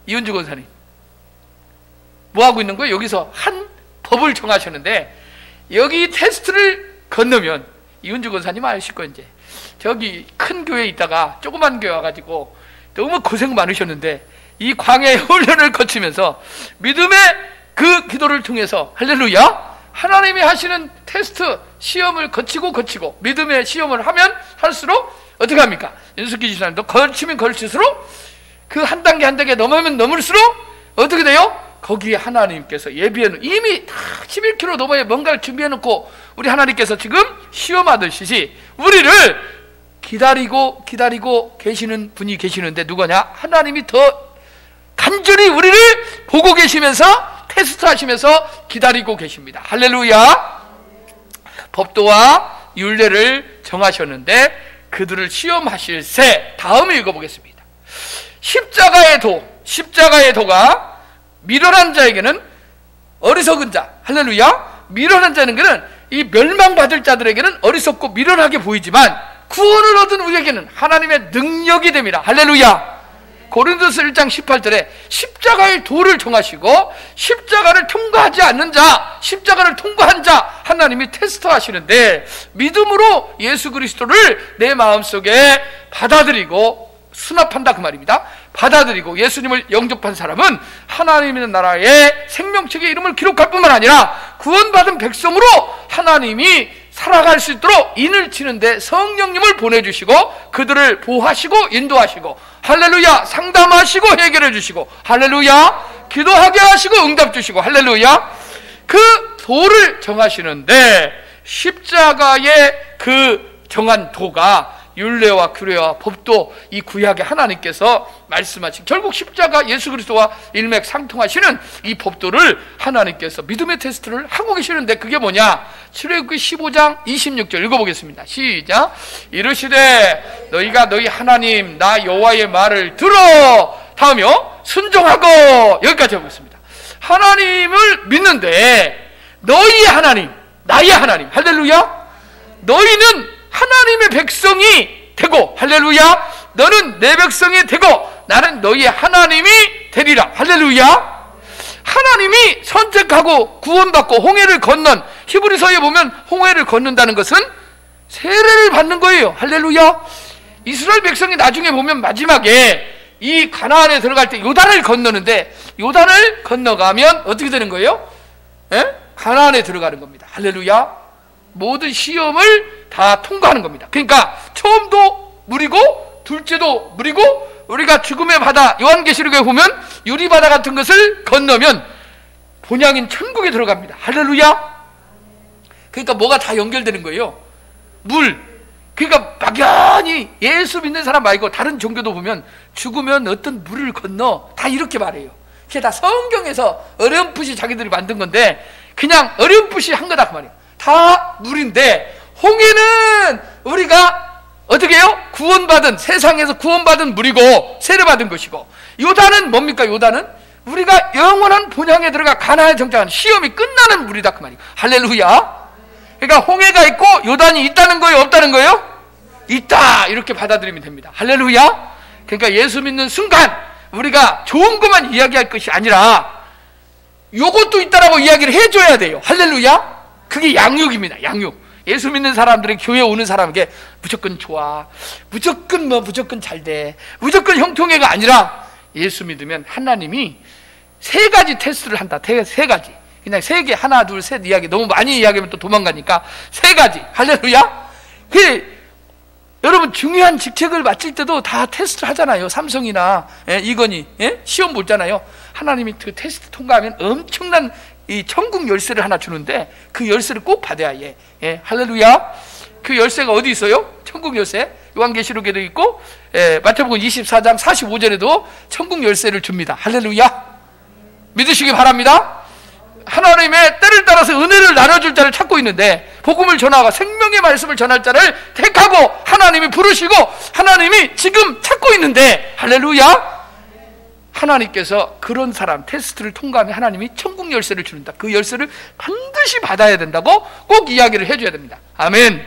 이은주 권사님 뭐하고 있는 거예요? 여기서 한 법을 정하셨는데 여기 테스트를 건너면 이은주 권사님 아실 거예요. 이제 저기 큰 교회에 있다가 조그만 교회 와가지고 너무 고생 많으셨는데 이 광야의 훈련을 거치면서 믿음의 그 기도를 통해서 할렐루야 하나님이 하시는 테스트 시험을 거치고 믿음의 시험을 하면 할수록 어떻게 합니까? 윤숙기 집사님도 걸치면 걸칠수록 그 한 단계 한 단계 넘으면 넘을수록 어떻게 돼요? 거기에 하나님께서 예비해놓은 이미 다 11km 넘어야 뭔가를 준비해놓고 우리 하나님께서 지금 시험하듯이 우리를 기다리고 계시는 분이 계시는데 누구냐? 하나님이 더 간절히 우리를 보고 계시면서 테스트 하시면서 기다리고 계십니다. 할렐루야. 법도와 율례를 정하셨는데 그들을 시험하실 새. 다음 읽어보겠습니다. 십자가의 도가 미련한 자에게는 어리석은 자. 할렐루야. 미련한 자에게는 이 멸망받을 자들에게는 어리석고 미련하게 보이지만 구원을 얻은 우리에게는 하나님의 능력이 됩니다. 할렐루야. 고린도서 1장 18절에 십자가의 도를 정하시고 십자가를 통과하지 않는 자, 십자가를 통과한 자 하나님이 테스트 하시는데 믿음으로 예수 그리스도를 내 마음속에 받아들이고 수납한다 그 말입니다. 받아들이고 예수님을 영접한 사람은 하나님의 나라의 생명책의 이름을 기록할 뿐만 아니라 구원받은 백성으로 하나님이 살아갈 수 있도록 인을 치는데 성령님을 보내주시고 그들을 보호하시고 인도하시고 할렐루야 상담하시고 해결해 주시고 할렐루야 기도하게 하시고 응답 주시고 할렐루야 그 도를 정하시는데 십자가의 그 정한 도가 율례와 규례와 법도 이 구약의 하나님께서 말씀하신 결국 십자가 예수 그리스도와 일맥상통하시는 이 법도를 하나님께서 믿음의 테스트를 하고 계시는데 그게 뭐냐? 출애굽기 15장 26절 읽어보겠습니다. 시작. 이르시되 너희가 너희 하나님 나 여호와의 말을 들어. 다음이요 순종하고. 여기까지 하겠습니다. 하나님을 믿는데 너희의 하나님 나의 하나님 할렐루야 너희는 하나님의 백성이 되고 할렐루야 너는 내 백성이 되고 나는 너희의 하나님이 되리라 할렐루야 하나님이 선택하고 구원받고 홍해를 건넌 히브리서에 보면 홍해를 건넌다는 것은 세례를 받는 거예요. 할렐루야 이스라엘 백성이 나중에 보면 마지막에 이 가나안에 들어갈 때 요단을 건너는데, 요단을 건너가면 어떻게 되는 거예요? 예? 가나안에 들어가는 겁니다. 할렐루야. 모든 시험을 다 통과하는 겁니다. 그러니까 처음도 물이고 둘째도 물이고, 우리가 죽음의 바다, 요한계시록에 보면 유리바다 같은 것을 건너면 본향인 천국에 들어갑니다. 할렐루야. 그러니까 뭐가 다 연결되는 거예요? 물. 그러니까 막연히 예수 믿는 사람 말고 다른 종교도 보면 죽으면 어떤 물을 건너, 다 이렇게 말해요. 그게 다 성경에서 어렴풋이 자기들이 만든 건데 그냥 어렴풋이 한 거다 그 말이에요. 다 물인데, 홍해는 우리가 어떻게 해요? 구원받은, 세상에서 구원받은 물이고 세례받은 것이고, 요단은 뭡니까? 요단은 우리가 영원한 본향에 들어가 가나안에 정착하는 시험이 끝나는 물이다 그 말이에요. 할렐루야. 그러니까 홍해가 있고 요단이 있다는 거예요, 없다는 거예요? 있다, 이렇게 받아들이면 됩니다. 할렐루야. 그러니까 예수 믿는 순간 우리가 좋은 것만 이야기할 것이 아니라 요것도 있다라고 이야기를 해줘야 돼요. 할렐루야. 그게 양육입니다. 양육. 예수 믿는 사람들이 교회 오는 사람에게 무조건 좋아, 무조건 잘 돼, 무조건 형통해가 아니라, 예수 믿으면 하나님이 세 가지 테스트를 한다. 세 가지. 그냥 세 개, 하나, 둘, 셋 이야기 너무 많이 이야기하면 또 도망가니까 세 가지. 할렐루야. 여러분 중요한 직책을 맡을 때도 다 테스트를 하잖아요. 삼성이나 이건희 시험 보잖아요. 하나님이 그 테스트 통과하면 엄청난 이 천국 열쇠를 하나 주는데 그 열쇠를 꼭 받아야 해. 할렐루야. 그 열쇠가 어디 있어요? 천국 열쇠. 요한계시록에도 있고 마태복음 24장 45절에도 천국 열쇠를 줍니다. 할렐루야. 믿으시기 바랍니다. 하나님의 때를 따라서 은혜를 나눠줄 자를 찾고 있는데, 복음을 전하고 생명의 말씀을 전할 자를 택하고 하나님이 부르시고 하나님이 지금 찾고 있는데, 할렐루야. 하나님께서 그런 사람 테스트를 통과하면 하나님이 천국 열쇠를 주는다. 그 열쇠를 반드시 받아야 된다고 꼭 이야기를 해줘야 됩니다. 아멘.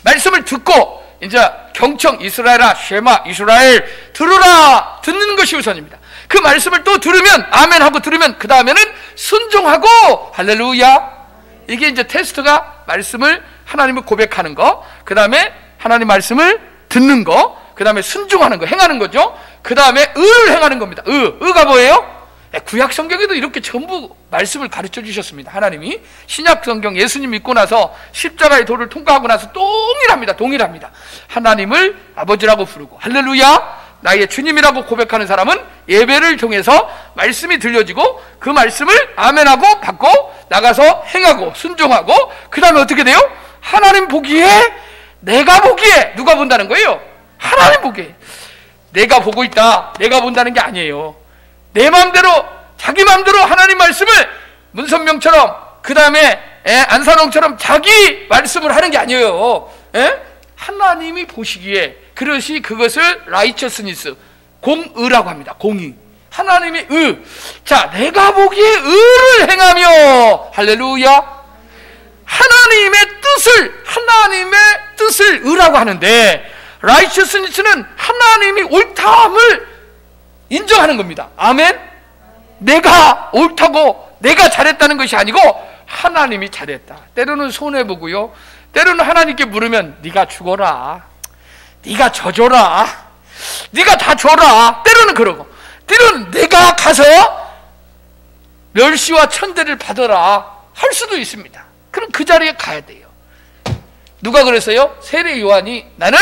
말씀을 듣고 이제 경청, 이스라엘아 쉐마, 이스라엘 들으라, 듣는 것이 우선입니다. 그 말씀을 또 들으면, 아멘 하고 들으면 그 다음에는 순종하고, 할렐루야. 이게 이제 테스트가 말씀을, 하나님을 고백하는 거, 그 다음에 하나님 말씀을 듣는 거, 그 다음에 순종하는 거, 행하는 거죠. 그 다음에 의를 행하는 겁니다. 의가 뭐예요? 구약 성경에도 이렇게 전부 말씀을 가르쳐 주셨습니다. 하나님이 신약 성경 예수님 믿고 나서 십자가의 도를 통과하고 나서 동일합니다. 하나님을 아버지라고 부르고, 할렐루야. 나의 주님이라고 고백하는 사람은 예배를 통해서 말씀이 들려지고 그 말씀을 아멘하고 받고 나가서 행하고 순종하고, 그 다음에 어떻게 돼요? 하나님 보기에, 내가 보기에, 누가 본다는 거예요? 하나님 보기에. 내가 보고 있다, 내가 본다는 게 아니에요. 내 마음대로, 자기 마음대로 하나님 말씀을 문선명처럼, 그 다음에 안산홍처럼 자기 말씀을 하는 게 아니에요. 하나님이 보시기에, 그것을 righteousness, 공의라고 합니다. 공의. 하나님의 의. 자, 내가 보기에 의를 행하며, 할렐루야. 하나님의 뜻을 의라고 하는데, righteousness는 하나님이 옳다함을 인정하는 겁니다. 아멘. 내가 옳다고 내가 잘했다는 것이 아니고 하나님이 잘했다. 때로는 손해보고요, 때로는 하나님께 물으면 네가 죽어라, 네가 져줘라, 네가 다 줘라, 때로는 그러고, 때로는 내가 가서 멸시와 천대를 받아라 할 수도 있습니다. 그럼 그 자리에 가야 돼요. 누가 그랬어요? 세례 요한이 나는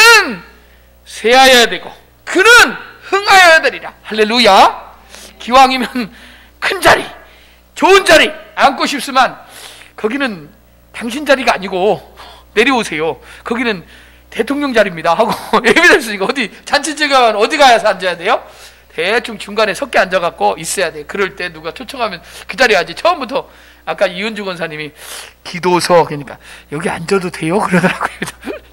쇠하여야 되고 그는 흥하여야 되리라. 할렐루야. 기왕이면 큰 자리, 좋은 자리 앉고 싶지만 거기는 당신 자리가 아니고 내려오세요. 거기는 대통령 자리입니다 하고 예비됐으니까 어디 잔치집에 가면 어디 가서 앉아야 돼요? 대충 중간에 섞여 앉아갖고 있어야 돼. 그럴 때 누가 초청하면 그 자리에 앉지. 처음부터 아까 이은주 권사님이 기도서, 그러니까 여기 앉아도 돼요? 그러더라고요.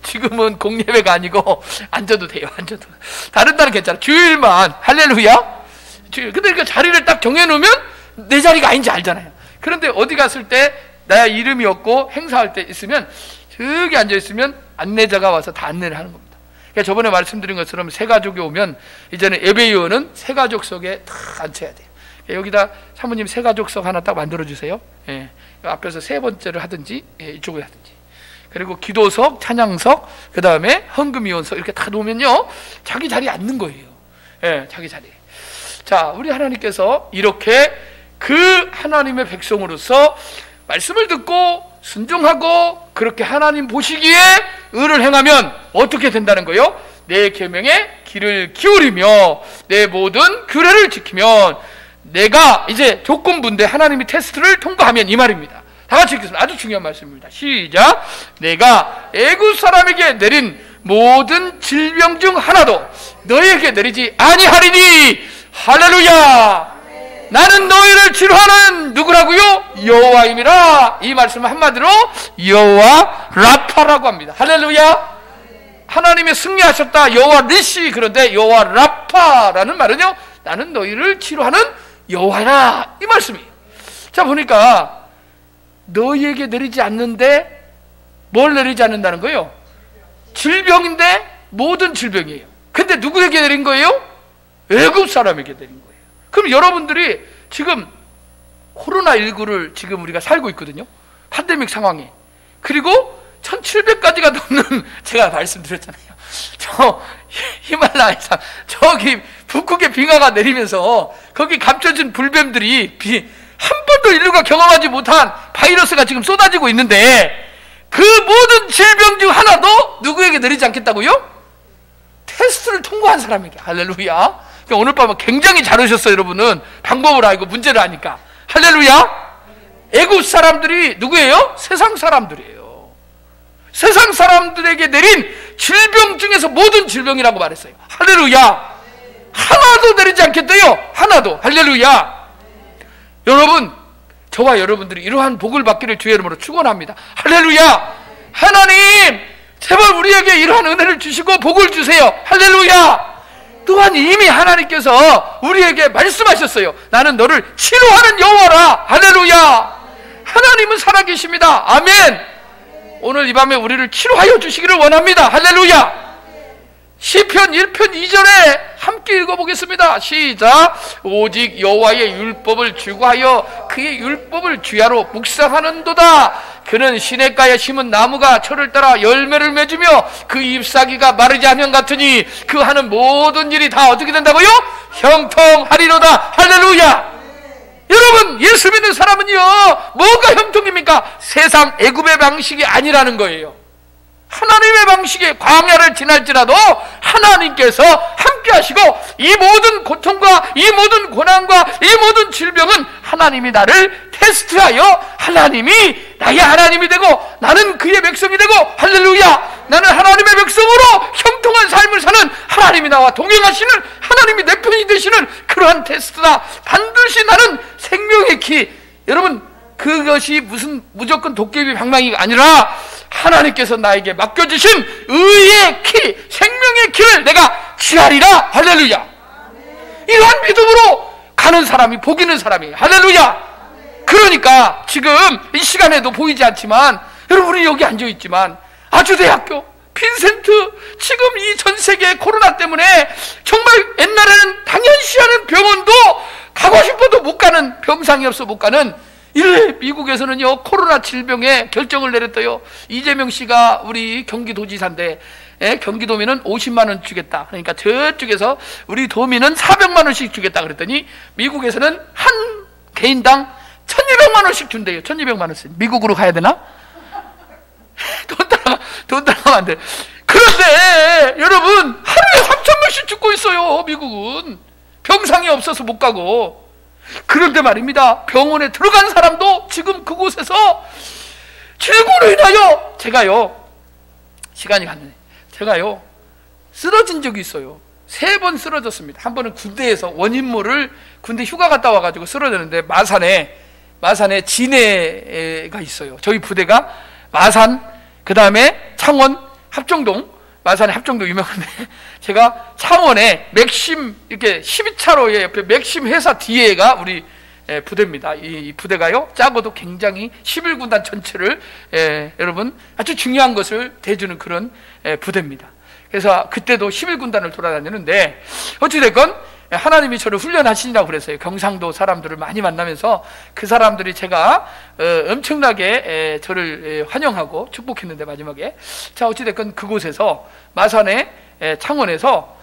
지금은 공예배가 아니고 앉아도 돼요. 앉아도. 다른 날은 괜찮아. 주일만. 할렐루야. 근데 그 자리를 딱 정해놓으면 내 자리가 아닌지 알잖아요. 그런데 어디 갔을 때 나 이름이 없고 행사할 때 있으면 저기 앉아있으면 안내자가 와서 다 안내를 하는 겁니다. 그러니까 저번에 말씀드린 것처럼 새 가족이 오면 이제는 예배위원은 새 가족석에 다 앉혀야 돼요. 여기다 사모님 새 가족석 하나 딱 만들어주세요. 앞에서 세 번째를 하든지 이쪽을 하든지. 그리고 기도석, 찬양석, 그 다음에 헌금위원석 이렇게 다 놓으면요 자기 자리에 앉는 거예요. 예, 자기 자리에. 자, 우리 하나님께서 이렇게 그 하나님의 백성으로서 말씀을 듣고 순종하고 그렇게 하나님 보시기에 의를 행하면 어떻게 된다는 거예요? 내 계명에 귀를 기울이며 내 모든 규례를 지키면 내가 이제 조건부인데 하나님이 테스트를 통과하면 이 말입니다. 다 같이 읽겠습니다. 아주 중요한 말씀입니다. 시작. 내가 애굽 사람에게 내린 모든 질병 중 하나도 너희에게 내리지 아니하리니. 할렐루야. 나는 너희를 치료하는 누구라고요? 여호와임이라. 이 말씀은 한마디로 여호와 라파라고 합니다. 할렐루야. 하나님이 승리하셨다. 여호와 리시. 그런데 여호와 라파라는 말은요 나는 너희를 치료하는 여호와라, 이 말씀이에요. 자, 보니까 너희에게 내리지 않는데 뭘 내리지 않는다는 거예요? 질병인데 모든 질병이에요. 근데 누구에게 내린 거예요? 애굽 사람에게 내린 거예요. 그럼 여러분들이 지금 코로나19를 지금 우리가 살고 있거든요. 팬데믹 상황에. 그리고 1700가지가 넘는, 제가 말씀드렸잖아요. 저 히말라야산 저기 북극의 빙하가 내리면서 거기 감춰진 불뱀들이 한 번도 인류가 경험하지 못한 바이러스가 지금 쏟아지고 있는데 그 모든 질병 중 하나도 누구에게 내리지 않겠다고요? 테스트를 통과한 사람에게. 할렐루야. 오늘 밤은 굉장히 잘 오셨어요. 여러분은 방법을 알고 문제를 아니까. 할렐루야. 애굽 사람들이 누구예요? 세상 사람들이에요. 세상 사람들에게 내린 질병 중에서 모든 질병이라고 말했어요. 할렐루야. 하나도 내리지 않겠대요. 하나도. 할렐루야. 여러분, 저와 여러분들이 이러한 복을 받기를 주의 이름으로 축원합니다. 할렐루야. 하나님 제발 우리에게 이러한 은혜를 주시고 복을 주세요. 할렐루야. 또한 이미 하나님께서 우리에게 말씀하셨어요. 나는 너를 치료하는 여호와라. 할렐루야. 하나님은 살아계십니다. 아멘. 오늘 이 밤에 우리를 치료하여 주시기를 원합니다. 할렐루야. 시편 1편 2절에 함께 읽어보겠습니다. 시작. 오직 여호와의 율법을 주구하여 그의 율법을 주야로 묵상하는도다. 그는 시냇가에 심은 나무가 철을 따라 열매를 맺으며 그 잎사귀가 마르지 않은 같으니 그 하는 모든 일이 다 어떻게 된다고요? 형통하리로다. 할렐루야. 여러분, 예수 믿는 사람은요 뭐가 형통입니까? 세상 애굽의 방식이 아니라는 거예요. 하나님의 방식에 광야를 지날지라도 하나님께서 함께 하시고 이 모든 고통과 이 모든 고난과 이 모든 질병은 하나님이 나를 테스트하여 하나님이 나의 하나님이 되고 나는 그의 백성이 되고, 할렐루야, 나는 하나님의 백성으로 형통한 삶을 사는 하나님이 나와 동행하시는 하나님이 내 편이 되시는 그러한 테스트다. 반드시 나는 생명의 키, 여러분 그것이 무슨 무조건 도깨비 방망이가 아니라 하나님께서 나에게 맡겨주신 의의 키, 생명의 키를 내가 취하리라. 할렐루야. 이러한 믿음으로 가는 사람이 복 있는 사람이에요. 할렐루야. 그러니까 지금 이 시간에도 보이지 않지만 여러분이 여기 앉아있지만 아주대학교, 빈센트, 지금 이 전 세계 코로나 때문에 정말 옛날에는 당연시하는 병원도 가고 싶어도 못 가는, 병상이 없어 못 가는, 이래 미국에서는요 코로나 질병에 결정을 내렸어요. 이재명 씨가 우리 경기도지사인데 경기도민은 50만 원 주겠다. 그러니까 저쪽에서 우리 도민은 400만 원씩 주겠다 그랬더니 미국에서는 한 개인당 1200만 원씩 준대요. 1200만 원씩. 미국으로 가야 되나? 돈 따라가면 안 돼. 그런데 여러분 하루에 3,000명씩 죽고 있어요. 미국은 병상이 없어서 못 가고. 그런데 말입니다, 병원에 들어간 사람도 지금 그곳에서 질고로 인하여 제가요, 시간이 갔네, 제가요 쓰러진 적이 있어요. 3번 쓰러졌습니다. 한 번은 군대에서 원인 모를 군대 휴가 갔다 와가지고 쓰러졌는데 마산에 진해가 있어요. 저희 부대가 마산, 그 다음에 창원, 합정동, 마산의 합정동 유명한데 제가 창원에 맥심, 이렇게 12차로에 옆에 맥심 회사 뒤에가 우리 부대입니다. 이 부대가요 작아도 굉장히 11군단 전체를 여러분 아주 중요한 것을 대주는 그런 부대입니다. 그래서 그때도 11군단을 돌아다니는데 어찌됐건 하나님이 저를 훈련하시니라고 그랬어요. 경상도 사람들을 많이 만나면서 그 사람들이 제가 엄청나게 저를 환영하고 축복했는데, 마지막에 자 어찌됐건 그곳에서 마산의 창원에서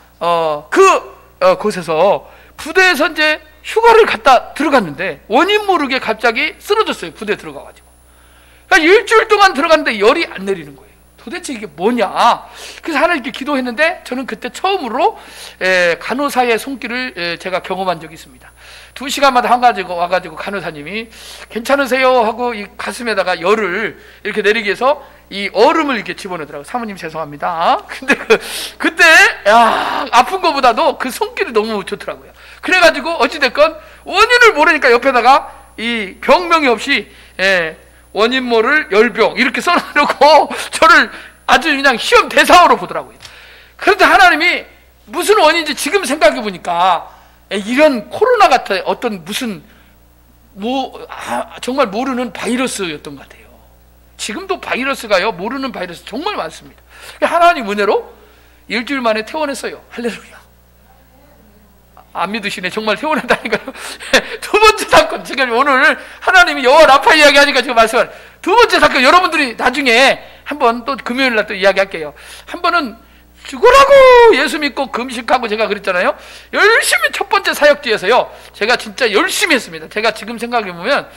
곳에서 부대에서 이제 휴가를 갔다 들어갔는데 원인 모르게 갑자기 쓰러졌어요. 부대에 들어가가지고. 그러니까 일주일 동안 들어갔는데 열이 안 내리는 거예요. 도대체 이게 뭐냐. 그래서 하나님께 기도했는데 저는 그때 처음으로 간호사의 손길을 제가 경험한 적이 있습니다. 2시간마다 와가지고 간호사님이 괜찮으세요? 하고 이 가슴에다가 열을 이렇게 내리게 해서 이 얼음을 이렇게 집어넣더라고요. 사모님 죄송합니다. 근데 그때 아픈 것보다도 그 손길이 너무 좋더라고요. 그래가지고 어찌됐건 원인을 모르니까 옆에다가 이 병명이 없이 원인 모를 열병 이렇게 써놓고 저를 아주 그냥 시험 대상으로 보더라고요. 그런데 하나님이 무슨 원인인지 지금 생각해 보니까 이런 코로나 같은 어떤 무슨 정말 모르는 바이러스였던 것 같아요. 지금도 바이러스가요, 모르는 바이러스 정말 많습니다. 하나님 은혜로 일주일 만에 퇴원했어요. 할렐루야. 안 믿으시네. 정말 퇴원했다니까요. 두 번째 사건, 지금 오늘 하나님이 여호와 라파 이야기하니까 지금 말씀을, 두 번째 사건 여러분들이 나중에 한번 또 금요일 날 또 이야기할게요. 한 번은 죽으라고 예수 믿고 금식하고 제가 그랬잖아요. 열심히 첫 번째 사역지에서요, 제가 진짜 열심히 했습니다. 제가 지금 생각해보면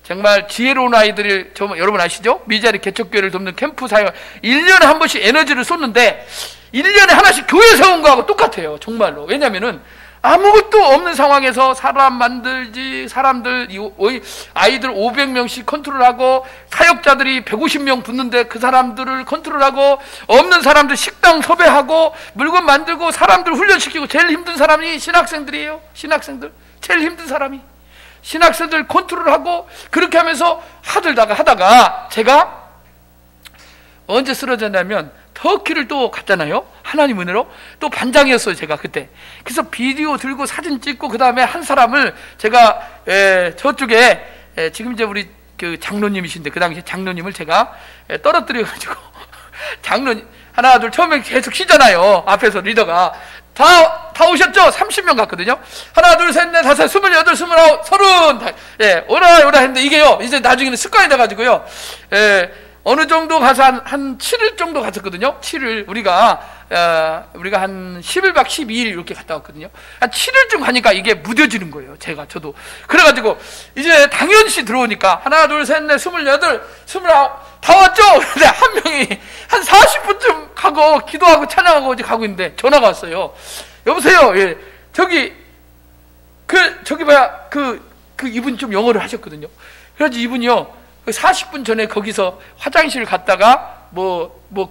정말 지혜로운 아이들이, 여러분 아시죠? 미자리 개척교회를 돕는 캠프 사역 1년에 한 번씩 에너지를 쏟는데 1년에 하나씩 교회 세운 거하고 똑같아요. 정말로. 왜냐면은 아무것도 없는 상황에서 사람 만들지, 사람들, 아이들 500명씩 컨트롤하고, 사역자들이 150명 붙는데 그 사람들을 컨트롤하고, 없는 사람들 식당 섭외하고, 물건 만들고, 사람들 훈련시키고, 제일 힘든 사람이 신학생들이에요. 신학생들. 제일 힘든 사람이. 신학생들 컨트롤하고, 그렇게 하면서 하다가, 제가 언제 쓰러졌냐면, 터키를 또 갔잖아요. 하나님 은혜로 또 반장이었어요, 제가 그때. 그래서 비디오 들고 사진 찍고, 그 다음에 한 사람을 제가 저쪽에 지금 이제 우리 그 장로님이신데, 그 당시 장로님을 제가 떨어뜨려가지고 장로님 하나 둘 처음에 계속 쉬잖아요. 앞에서 리더가 다 오셨죠? 30명 갔거든요. 하나 둘 셋 넷 다섯 28 29 30 오라 했는데 이게요 이제 나중에는 습관이 돼가지고요. 어느 정도 가서 한 7일 정도 갔었거든요. 7일. 우리가 한 11박 12일 이렇게 갔다 왔거든요. 한 7일쯤 가니까 이게 무뎌지는 거예요. 저도. 그래가지고, 이제 당연시 들어오니까, 하나, 둘, 셋, 넷, 28, 29, 다 왔죠? 근데 한 명이 한 40분쯤 가고, 기도하고 찬양하고 이제 가고 있는데, 전화가 왔어요. 여보세요? 예. 이분 좀 영어를 하셨거든요. 그래서 이분이요. 40분 전에 거기서 화장실 갔다가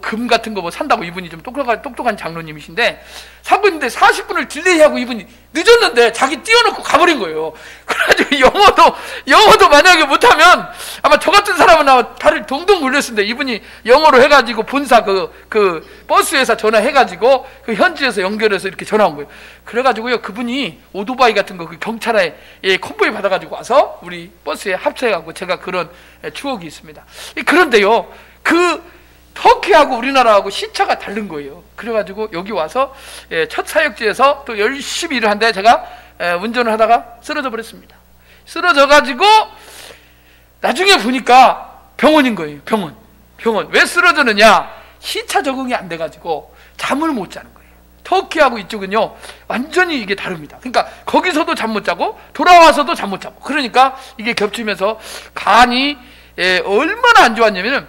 금 같은 거 산다고, 이분이 좀 똑똑한 장로님이신데, 사고 있는데 40분을 딜레이하고 이분이 늦었는데 자기 띄워놓고 가버린 거예요. 그래가지고 영어도 만약에 못하면 아마 저 같은 사람은 아마 다리를 동동 굴렸는데, 이분이 영어로 해가지고 본사 그 버스 회사 전화해가지고 그 현지에서 연결해서 이렇게 전화 온 거예요. 그래가지고요, 그분이 오토바이 같은 거 그 경찰에 컨보이 받아가지고 와서 우리 버스에 합체해가고, 제가 그런 추억이 있습니다. 그런데요, 터키하고 우리나라하고 시차가 다른 거예요. 그래가지고 여기 와서 첫 사역지에서 또 열심히 일을 하는데, 제가 운전을 하다가 쓰러져 버렸습니다. 쓰러져가지고 나중에 보니까 병원인 거예요. 병원. 왜 쓰러졌느냐? 시차 적응이 안 돼가지고 잠을 못 자는 거예요. 터키하고 이쪽은요 완전히 이게 다릅니다. 그러니까 거기서도 잠 못 자고 돌아와서도 잠 못 자고, 그러니까 이게 겹치면서 간이 얼마나 안 좋았냐면은,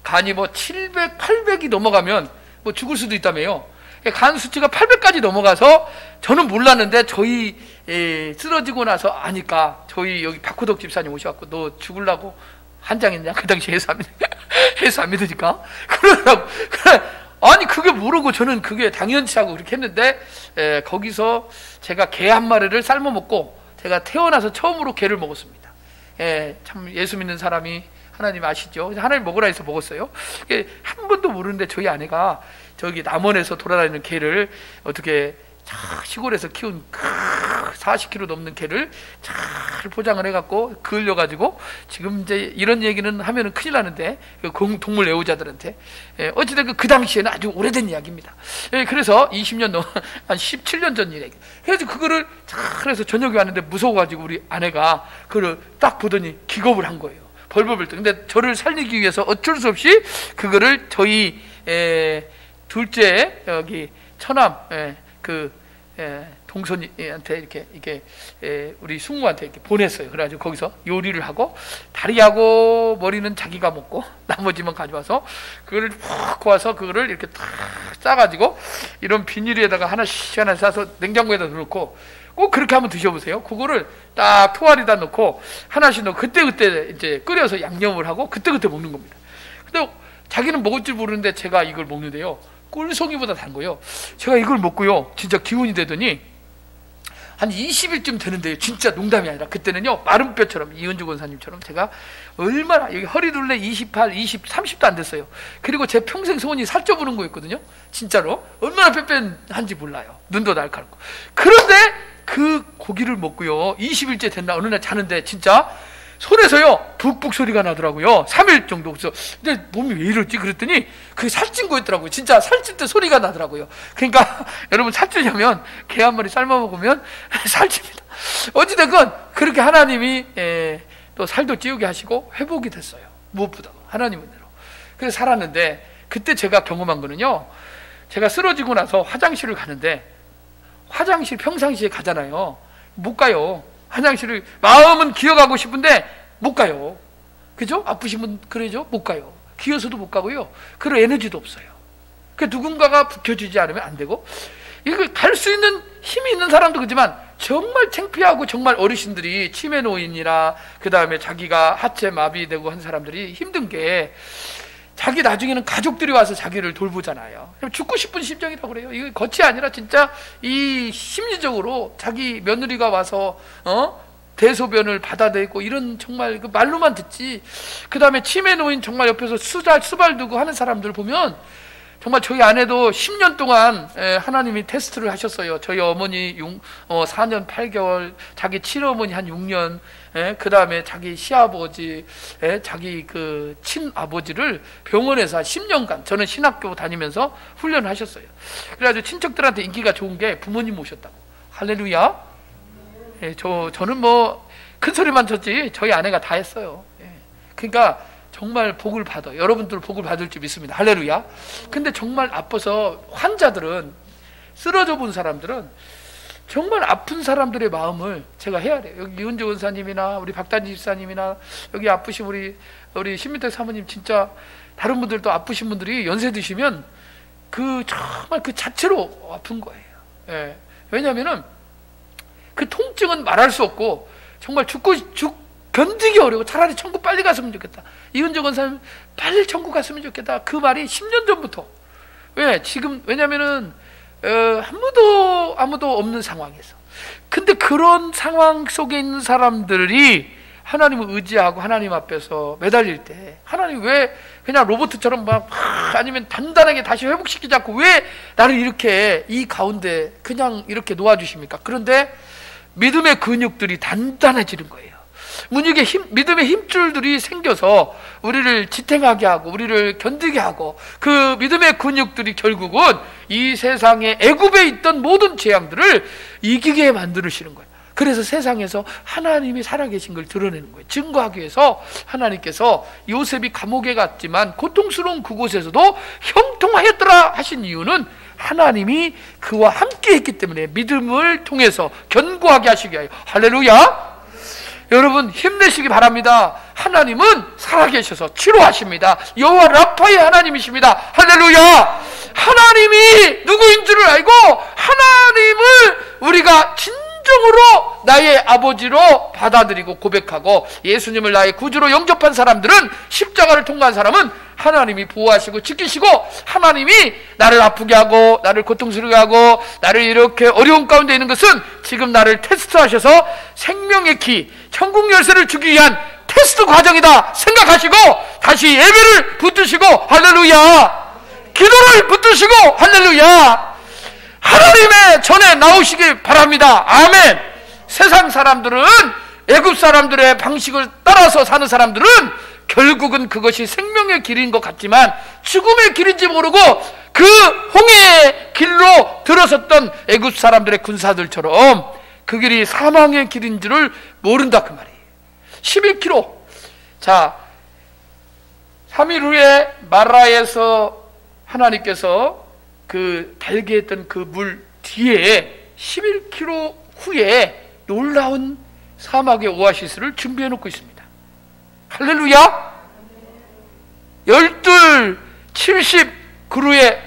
간이 700, 800이 넘어가면 죽을 수도 있다며요. 간 수치가 800까지 넘어가서, 저는 몰랐는데 저희 쓰러지고 나서 아니까, 저희 여기 박호덕 집사님 오셔갖고, 너 죽으려고 한장했냐? 그 당시 해서 안 믿으니까 그러더라고. 아니 그게 모르고 저는 그게 당연치 하고 그렇게 했는데, 거기서 제가 개 한 마리를 삶아 먹고, 제가 태어나서 처음으로 개를 먹었습니다. 참 예수 믿는 사람이, 하나님 아시죠? 하나님 먹으라 해서 먹었어요. 한 번도 모르는데 저희 아내가 저기 남원에서 돌아다니는 개를 어떻게 시골에서 키운 40kg 넘는 개를 잘 포장을 해갖고 그을려가지고, 지금 이제 이런 얘기는 하면은 큰일 나는데, 동물 애호자들한테. 어찌됐든 그 당시에는 아주 오래된 이야기입니다. 그래서 20년 넘, 한 17년 전 이야기. 그래서 그거를 잘 해서 저녁에 왔는데 무서워가지고 우리 아내가 그걸 딱 보더니 기겁을 한 거예요. 벌벌벌 떠. 근데 저를 살리기 위해서 어쩔 수 없이 그거를 저희 둘째 여기 처남 동선이한테 이렇게 우리 숙모한테 이렇게 보냈어요. 그래가지고 거기서 요리를 하고, 다리하고 머리는 자기가 먹고 나머지만 가져와서 그거를 푹 구워서 그거를 이렇게 탁 싸가지고 이런 비닐에다가 하나씩 싸서 냉장고에다 넣고, 꼭 그렇게 한번 드셔보세요. 그거를 딱 토알에다 넣고 하나씩 넣고 그때그때 이제 끓여서 양념을 하고 그때그때 먹는 겁니다. 근데 자기는 먹을 줄 모르는데 제가 이걸 먹는데요, 꿀송이보다 단 거예요. 제가 이걸 먹고요, 진짜 기운이 되더니 한 20일쯤 되는데요, 진짜 농담이 아니라 그때는요, 마른 뼈처럼, 이은주 권사님처럼 제가 얼마나, 여기 허리둘레 28, 20, 30도 안 됐어요. 그리고 제 평생 소원이 살쪄보는 거였거든요. 진짜로 얼마나 빽빽한지 몰라요. 눈도 날카롭고. 그런데 그 고기를 먹고요, 20일째 됐나 어느 날 자는데 진짜 손에서요 북북 소리가 나더라고요. 3일 정도. 그래서 근데 몸이 왜 이러지 그랬더니 그게 살찐 거였더라고요. 진짜 살찔 때 소리가 나더라고요. 그러니까 여러분, 살찌려면 게 한 마리 삶아 먹으면 살찝니다. 어찌됐건 그렇게 하나님이 또 살도 찌우게 하시고 회복이 됐어요. 무엇보다 하나님 은혜로. 그래서 살았는데, 그때 제가 경험한 거는요, 제가 쓰러지고 나서 화장실을 가는데, 화장실 평상시에 가잖아요. 못 가요. 화장실을 마음은 기어가고 싶은데 못 가요. 그죠? 아프시면 그러죠? 못 가요. 기어서도 못 가고요, 그런 에너지도 없어요. 그 누군가가 북혀주지 않으면 안 되고, 이거 갈 수 있는 힘이 있는 사람도 그렇지만 정말 창피하고, 정말 어르신들이 치매 노인이나 그 다음에 자기가 하체 마비되고 한 사람들이 힘든 게, 자기 나중에는 가족들이 와서 자기를 돌보잖아요. 죽고 싶은 심정이라고 그래요. 이거 겉이 아니라 진짜 이 심리적으로 자기 며느리가 와서 대소변을 받아내고, 이런 정말 그 말로만 듣지. 그 다음에 치매 노인 정말 옆에서 수발 두고 하는 사람들 보면, 정말 저희 아내도 10년 동안 하나님이 테스트를 하셨어요. 저희 어머니 4년 8개월, 자기 친어머니 한 6년, 그 다음에 자기 시아버지, 자기 그 친아버지를 병원에서 한 10년간, 저는 신학교 다니면서 훈련을 하셨어요. 그래가지고 친척들한테 인기가 좋은 게 부모님 모셨다고. 할렐루야. 저는 뭐 큰 소리만 쳤지 저희 아내가 다 했어요. 그러니까 정말 복을 받아. 여러분들 복을 받을 줄 믿습니다. 할렐루야. 근데 정말 아파서 환자들은, 쓰러져 본 사람들은 정말 아픈 사람들의 마음을 제가 해야 돼요. 여기 이은주 원사님이나 우리 박단지 집사님이나 여기 아프신 우리 신민택 사모님, 진짜 다른 분들도 아프신 분들이 연세 드시면 정말 그 자체로 아픈 거예요. 왜냐하면은 그 통증은 말할 수 없고, 정말 견디기 어려워. 차라리 천국 빨리 갔으면 좋겠다. 이은주 권사님 빨리 천국 갔으면 좋겠다. 그 말이 10년 전부터. 왜냐면은 아무도 없는 상황에서. 근데 그런 상황 속에 있는 사람들이 하나님을 의지하고 하나님 앞에서 매달릴 때, 하나님 왜 그냥 로봇처럼 아니면 단단하게 다시 회복시키지 않고 왜 나를 이렇게 이 가운데 그냥 이렇게 놓아주십니까? 그런데 믿음의 근육들이 단단해지는 거예요. 믿음의 힘줄들이 생겨서 우리를 지탱하게 하고 우리를 견디게 하고, 그 믿음의 근육들이 결국은 이 세상에 애굽에 있던 모든 재앙들을 이기게 만드시는 거예요. 그래서 세상에서 하나님이 살아계신 걸 드러내는 거예요. 증거하기 위해서 하나님께서 요셉이 감옥에 갔지만 고통스러운 그곳에서도 형통하였더라 하신 이유는 하나님이 그와 함께 했기 때문에, 믿음을 통해서 견고하게 하시기 위하여. 할렐루야. 여러분 힘내시기 바랍니다. 하나님은 살아계셔서 치료하십니다. 여호와 라파의 하나님이십니다. 할렐루야. 하나님이 누구인 줄을 알고 하나님을 우리가 진정으로 나의 아버지로 받아들이고 고백하고 예수님을 나의 구주로 영접한 사람들은, 십자가를 통과한 사람은 하나님이 보호하시고 지키시고, 하나님이 나를 아프게 하고 나를 고통스럽게 하고 나를 이렇게 어려운 가운데 있는 것은 지금 나를 테스트하셔서 생명의 키, 천국 열쇠를 주기 위한 테스트 과정이다 생각하시고 다시 예배를 붙드시고, 할렐루야, 기도를 붙드시고, 할렐루야, 하나님의 전에 나오시길 바랍니다. 아멘. 세상 사람들은, 애굽 사람들의 방식을 따라서 사는 사람들은 결국은 그것이 생명의 길인 것 같지만 죽음의 길인지 모르고 그 홍해의 길로 들어섰던 애굽 사람들의 군사들처럼 그 길이 사망의 길인 줄을 모른다 그 말이에요. 11km. 자, 3일 후에 마라에서 하나님께서 그 달게 했던 그 물 뒤에 11km 후에 놀라운 사막의 오아시스를 준비해 놓고 있습니다. 할렐루야. 12 70 그루의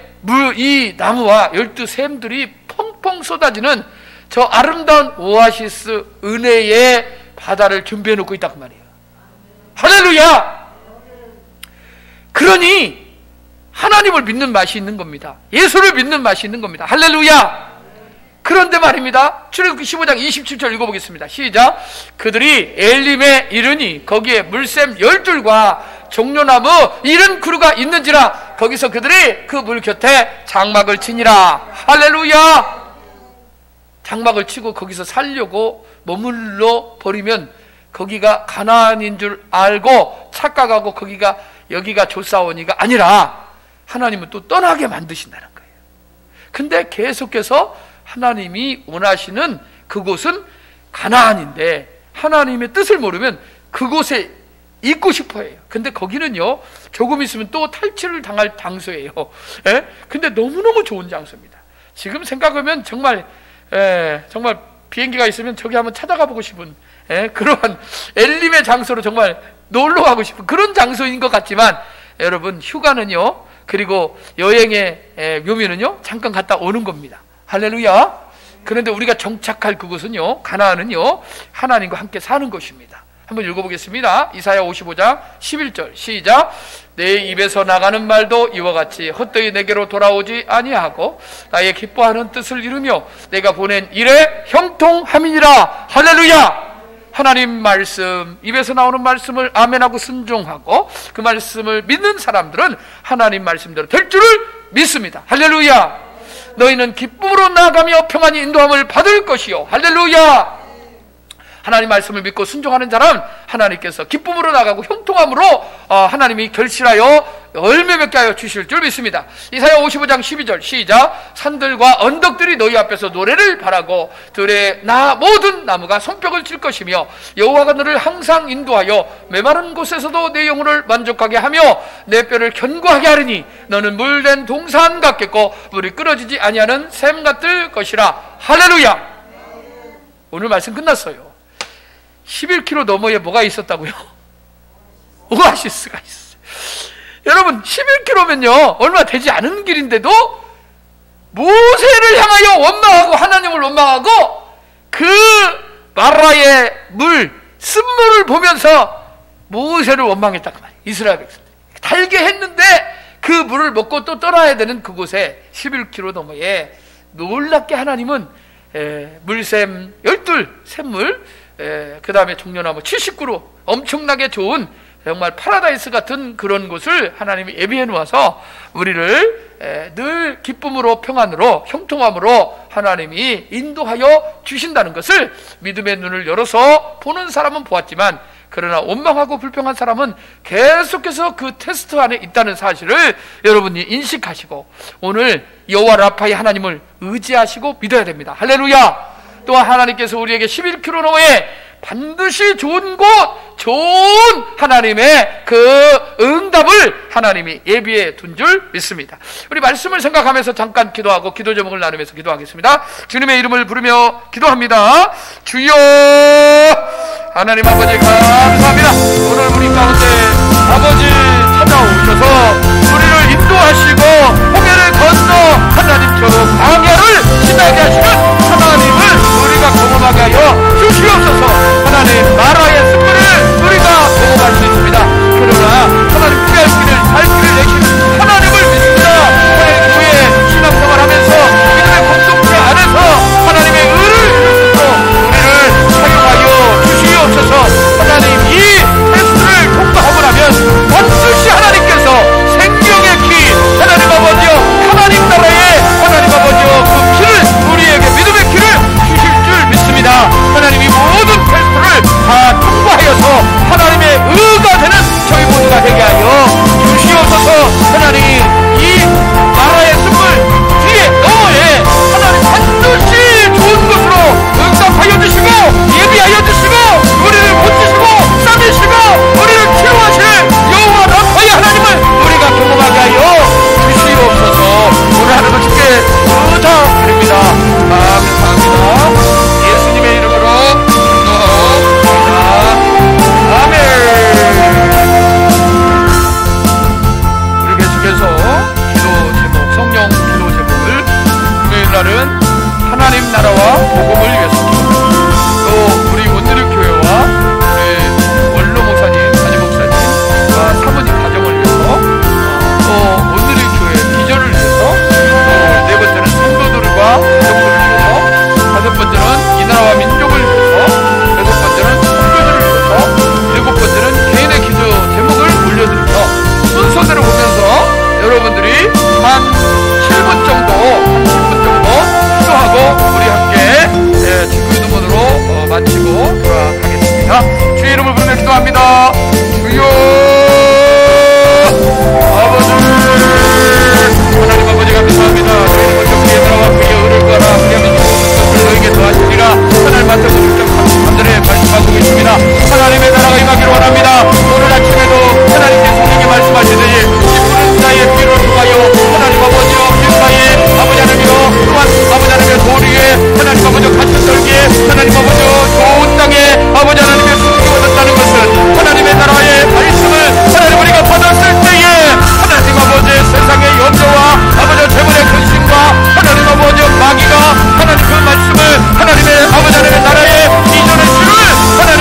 이 나무와 12샘들이 펑펑 쏟아지는 저 아름다운 오아시스 은혜의 바다를 준비해 놓고 있다 그 말이에요. 할렐루야. 그러니 하나님을 믿는 맛이 있는 겁니다. 예수를 믿는 맛이 있는 겁니다. 할렐루야. 그런데 말입니다. 출애굽기 15장 27절 읽어보겠습니다. 시작. 그들이 엘림에 이르니 거기에 물샘 12과 종려나무 70그루가 있는지라 거기서 그들이 그 물 곁에 장막을 치니라. 할렐루야. 장막을 치고 거기서 살려고 머물러 버리면 거기가 가나안인 줄 알고 착각하고 여기가 조사원이가 아니라 하나님은 또 떠나게 만드신다는 거예요. 근데 계속해서 하나님이 원하시는 그곳은 가나안인데 하나님의 뜻을 모르면 그곳에 있고 싶어 해요. 근데 거기는요 조금 있으면 또 탈취를 당할 장소예요. 예? 근데 너무너무 좋은 장소입니다. 지금 생각하면 정말 비행기가 있으면 저기 한번 찾아가 보고 싶은 그러한 엘림의 장소로 정말 놀러 가고 싶은 그런 장소인 것 같지만 여러분 휴가는요 그리고 여행의 묘미는요 잠깐 갔다 오는 겁니다. 할렐루야. 그런데 우리가 정착할 그곳은요 가나안은요 하나님과 함께 사는 것입니다. 한번 읽어보겠습니다. 이사야 55장 11절 시작. 내 입에서 나가는 말도 이와 같이 헛되이 내게로 돌아오지 아니하고 나의 기뻐하는 뜻을 이루며 내가 보낸 일에 형통함이니라. 할렐루야. 하나님 말씀, 입에서 나오는 말씀을 아멘하고 순종하고 그 말씀을 믿는 사람들은 하나님 말씀대로 될 줄을 믿습니다. 할렐루야. 너희는 기쁨으로 나아가며 평안히 인도함을 받을 것이요. 할렐루야. 하나님 말씀을 믿고 순종하는 자는 하나님께서 기쁨으로 나가고 형통함으로 하나님이 결실하여 열매 맺게 하여 주실 줄 믿습니다. 이사야 55장 12절 시작. 산들과 언덕들이 너희 앞에서 노래를 바라고 들에 나 모든 나무가 손뼉을 칠 것이며 여호와가 너를 항상 인도하여 메마른 곳에서도 내 영혼을 만족하게 하며 내 뼈를 견고하게 하리니 너는 물된 동산 같겠고 물이 끊어지지 아니하는 샘 같을 것이라. 할렐루야. 오늘 말씀 끝났어요. 11km 너머에 뭐가 있었다고요? 오아시스가 있어요. 여러분 11km면요 얼마 되지 않은 길인데도 모세를 향하여 원망하고 하나님을 원망하고 그 마라의 쓴물을 보면서 모세를 원망했다 그 말이에요. 이스라엘 백성들이 달게 했는데 그 물을 먹고 또 떠나야 되는 그곳에 11km 너머에 놀랍게 하나님은 물샘 12 샘물 그 다음에 종려나무 70그루 엄청나게 좋은 정말 파라다이스 같은 그런 곳을 하나님이 예비해 놓아서 우리를 늘 기쁨으로 평안으로 형통함으로 하나님이 인도하여 주신다는 것을 믿음의 눈을 열어서 보는 사람은 보았지만 그러나 원망하고 불평한 사람은 계속해서 그 테스트 안에 있다는 사실을 여러분이 인식하시고 오늘 여호와 라파의 하나님을 의지하시고 믿어야 됩니다. 할렐루야. 또한 하나님께서 우리에게 11km 너머에 반드시 좋은 곳, 좋은 하나님의 그 응답을 하나님이 예비해 둔 줄 믿습니다. 우리 말씀을 생각하면서 잠깐 기도하고 기도 제목을 나누면서 기도하겠습니다. 주님의 이름을 부르며 기도합니다. 주여. 하나님 아버지 감사합니다. 오늘 우리 가운데 아버지 찾아오셔서 우리를 인도하시고 홍해를 건너 하나님처럼 광야를 지나게 하시는 하나님을 우리가 경험하게 하여 주시옵소서. 하나님 나라의 승리를 우리가 경험할 수 있습니다. 그러나 하나님 피할 길을 갈 길을 내시는 하나님을 믿습니다. 하나님 교회 신앙생활하면서 믿음의 공동체 안에서 하나님의 의를 이루시고 우리를 사용하여 주시옵소서. 하나님 이 테스트를 통과하고 나면 반드시 하나님께서 생명의 길 하나님 기도하도록 하겠습니다. 주의 이름을 부르며 기도합니다. 주여 아버지, 하나님 아버지 감사합니다. 저희는 먼저 그의 나라와 그의 의를 구하라. 그리하면 것을 너에게 더하시리라. 하나님 앞에 감사의 말씀하고 계십니다. 하나님의 나라가 임하기를 원합니다. 오늘 아침에도 하나님께 성령이 말씀하시더니 이 푸른 자의 피를 통하여 하나님 아버지여 길가에 아버지 하나님이여 또한 아버지 하나님의 돌 위에 하나님 아버지여 갇힌 떨기에 하나님 아버지여 좋은 땅에 아버지 하나님의 숨기 얻었다는 것은 하나님의 나라의 말씀을 하나님 우리가 받았을 때에 하나님 아버지의 세상의 염려와 아버지의 재물의 근심과 하나님 아버지의 마귀가 하나님 그 말씀을 하나님의 아버지 하나님의 나라의 이전의 실을 하나님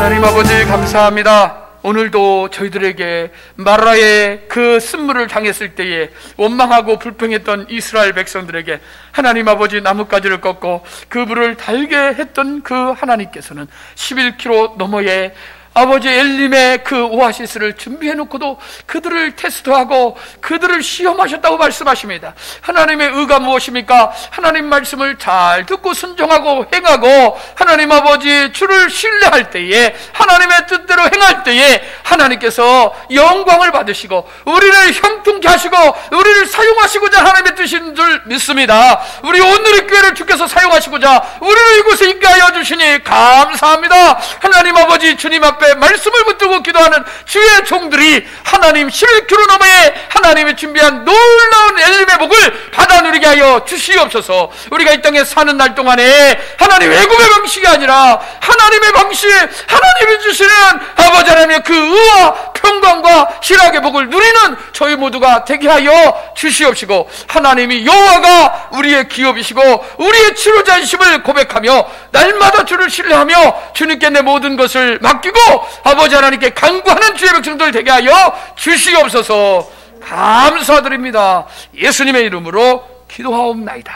하나님 아버지 감사합니다. 오늘도 저희들에게 마라의 그 쓴물을 당했을 때에 원망하고 불평했던 이스라엘 백성들에게 하나님 아버지 나뭇가지를 꺾고 그 불을 달게 했던 그 하나님께서는 11km 너머에 아버지 엘림의 그 오아시스를 준비해 놓고도 그들을 테스트하고 그들을 시험하셨다고 말씀하십니다. 하나님의 의가 무엇입니까? 하나님 말씀을 잘 듣고 순종하고 행하고 하나님 아버지 주를 신뢰할 때에 하나님의 뜻대로 행할 때에 하나님께서 영광을 받으시고 우리를 형통케 하시고 우리를 사용하시고자 하나님의 뜻인 줄 믿습니다. 우리 오늘의 교회를 주께서 사용하시고자 우리를 이곳에 있게 하여 주시니 감사합니다. 하나님 아버지 주님 앞에 말씀을 붙들고 기도하는 주의 종들이 하나님 11km 너머에 하나님이 준비한 놀라운 엘림의 복을 받아 누리게 하여 주시옵소서. 우리가 이 땅에 사는 날 동안에 하나님 애굽의 방식이 아니라 하나님의 방식, 하나님이 주시는 아버지 하나님의 그 의와 평강과 희락의 복을 누리는 저희 모두가 되게 하여 주시옵시고 하나님이 여호와가 우리의 기업이시고 우리의 치료자이심을 고백하며 날마다 주를 신뢰하며 주님께 내 모든 것을 맡기고 아버지 하나님께 간구하는 주의 백성들 되게 하여 주시옵소서. 감사드립니다. 예수님의 이름으로 기도하옵나이다.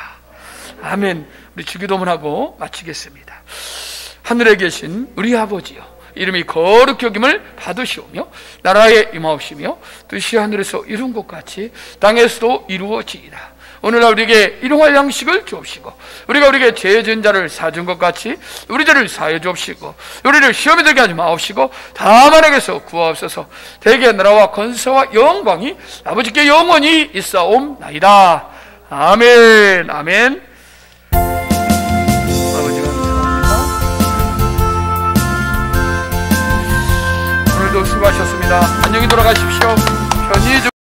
아멘. 우리 주기도문하고 마치겠습니다. 하늘에 계신 우리 아버지여, 이름이 거룩히 여김을 받으시오며 나라에 임하옵시며 뜻이 하늘에서 이룬 것 같이 땅에서도 이루어지이다. 오늘날 우리에게 일용할 양식을 주옵시고 우리가 우리에게 죄 지은 자를 사준 것 같이 우리 죄를 사해 주옵시고 우리를 시험에 들게 하지 마옵시고 다만 에게서 구하옵소서. 대개 나라와 권세와 영광이 아버지께 영원히 있사옵나이다. 아멘. 아멘. 아버지 감사합니다. 오늘도 수고하셨습니다. 안녕히 돌아가십시오.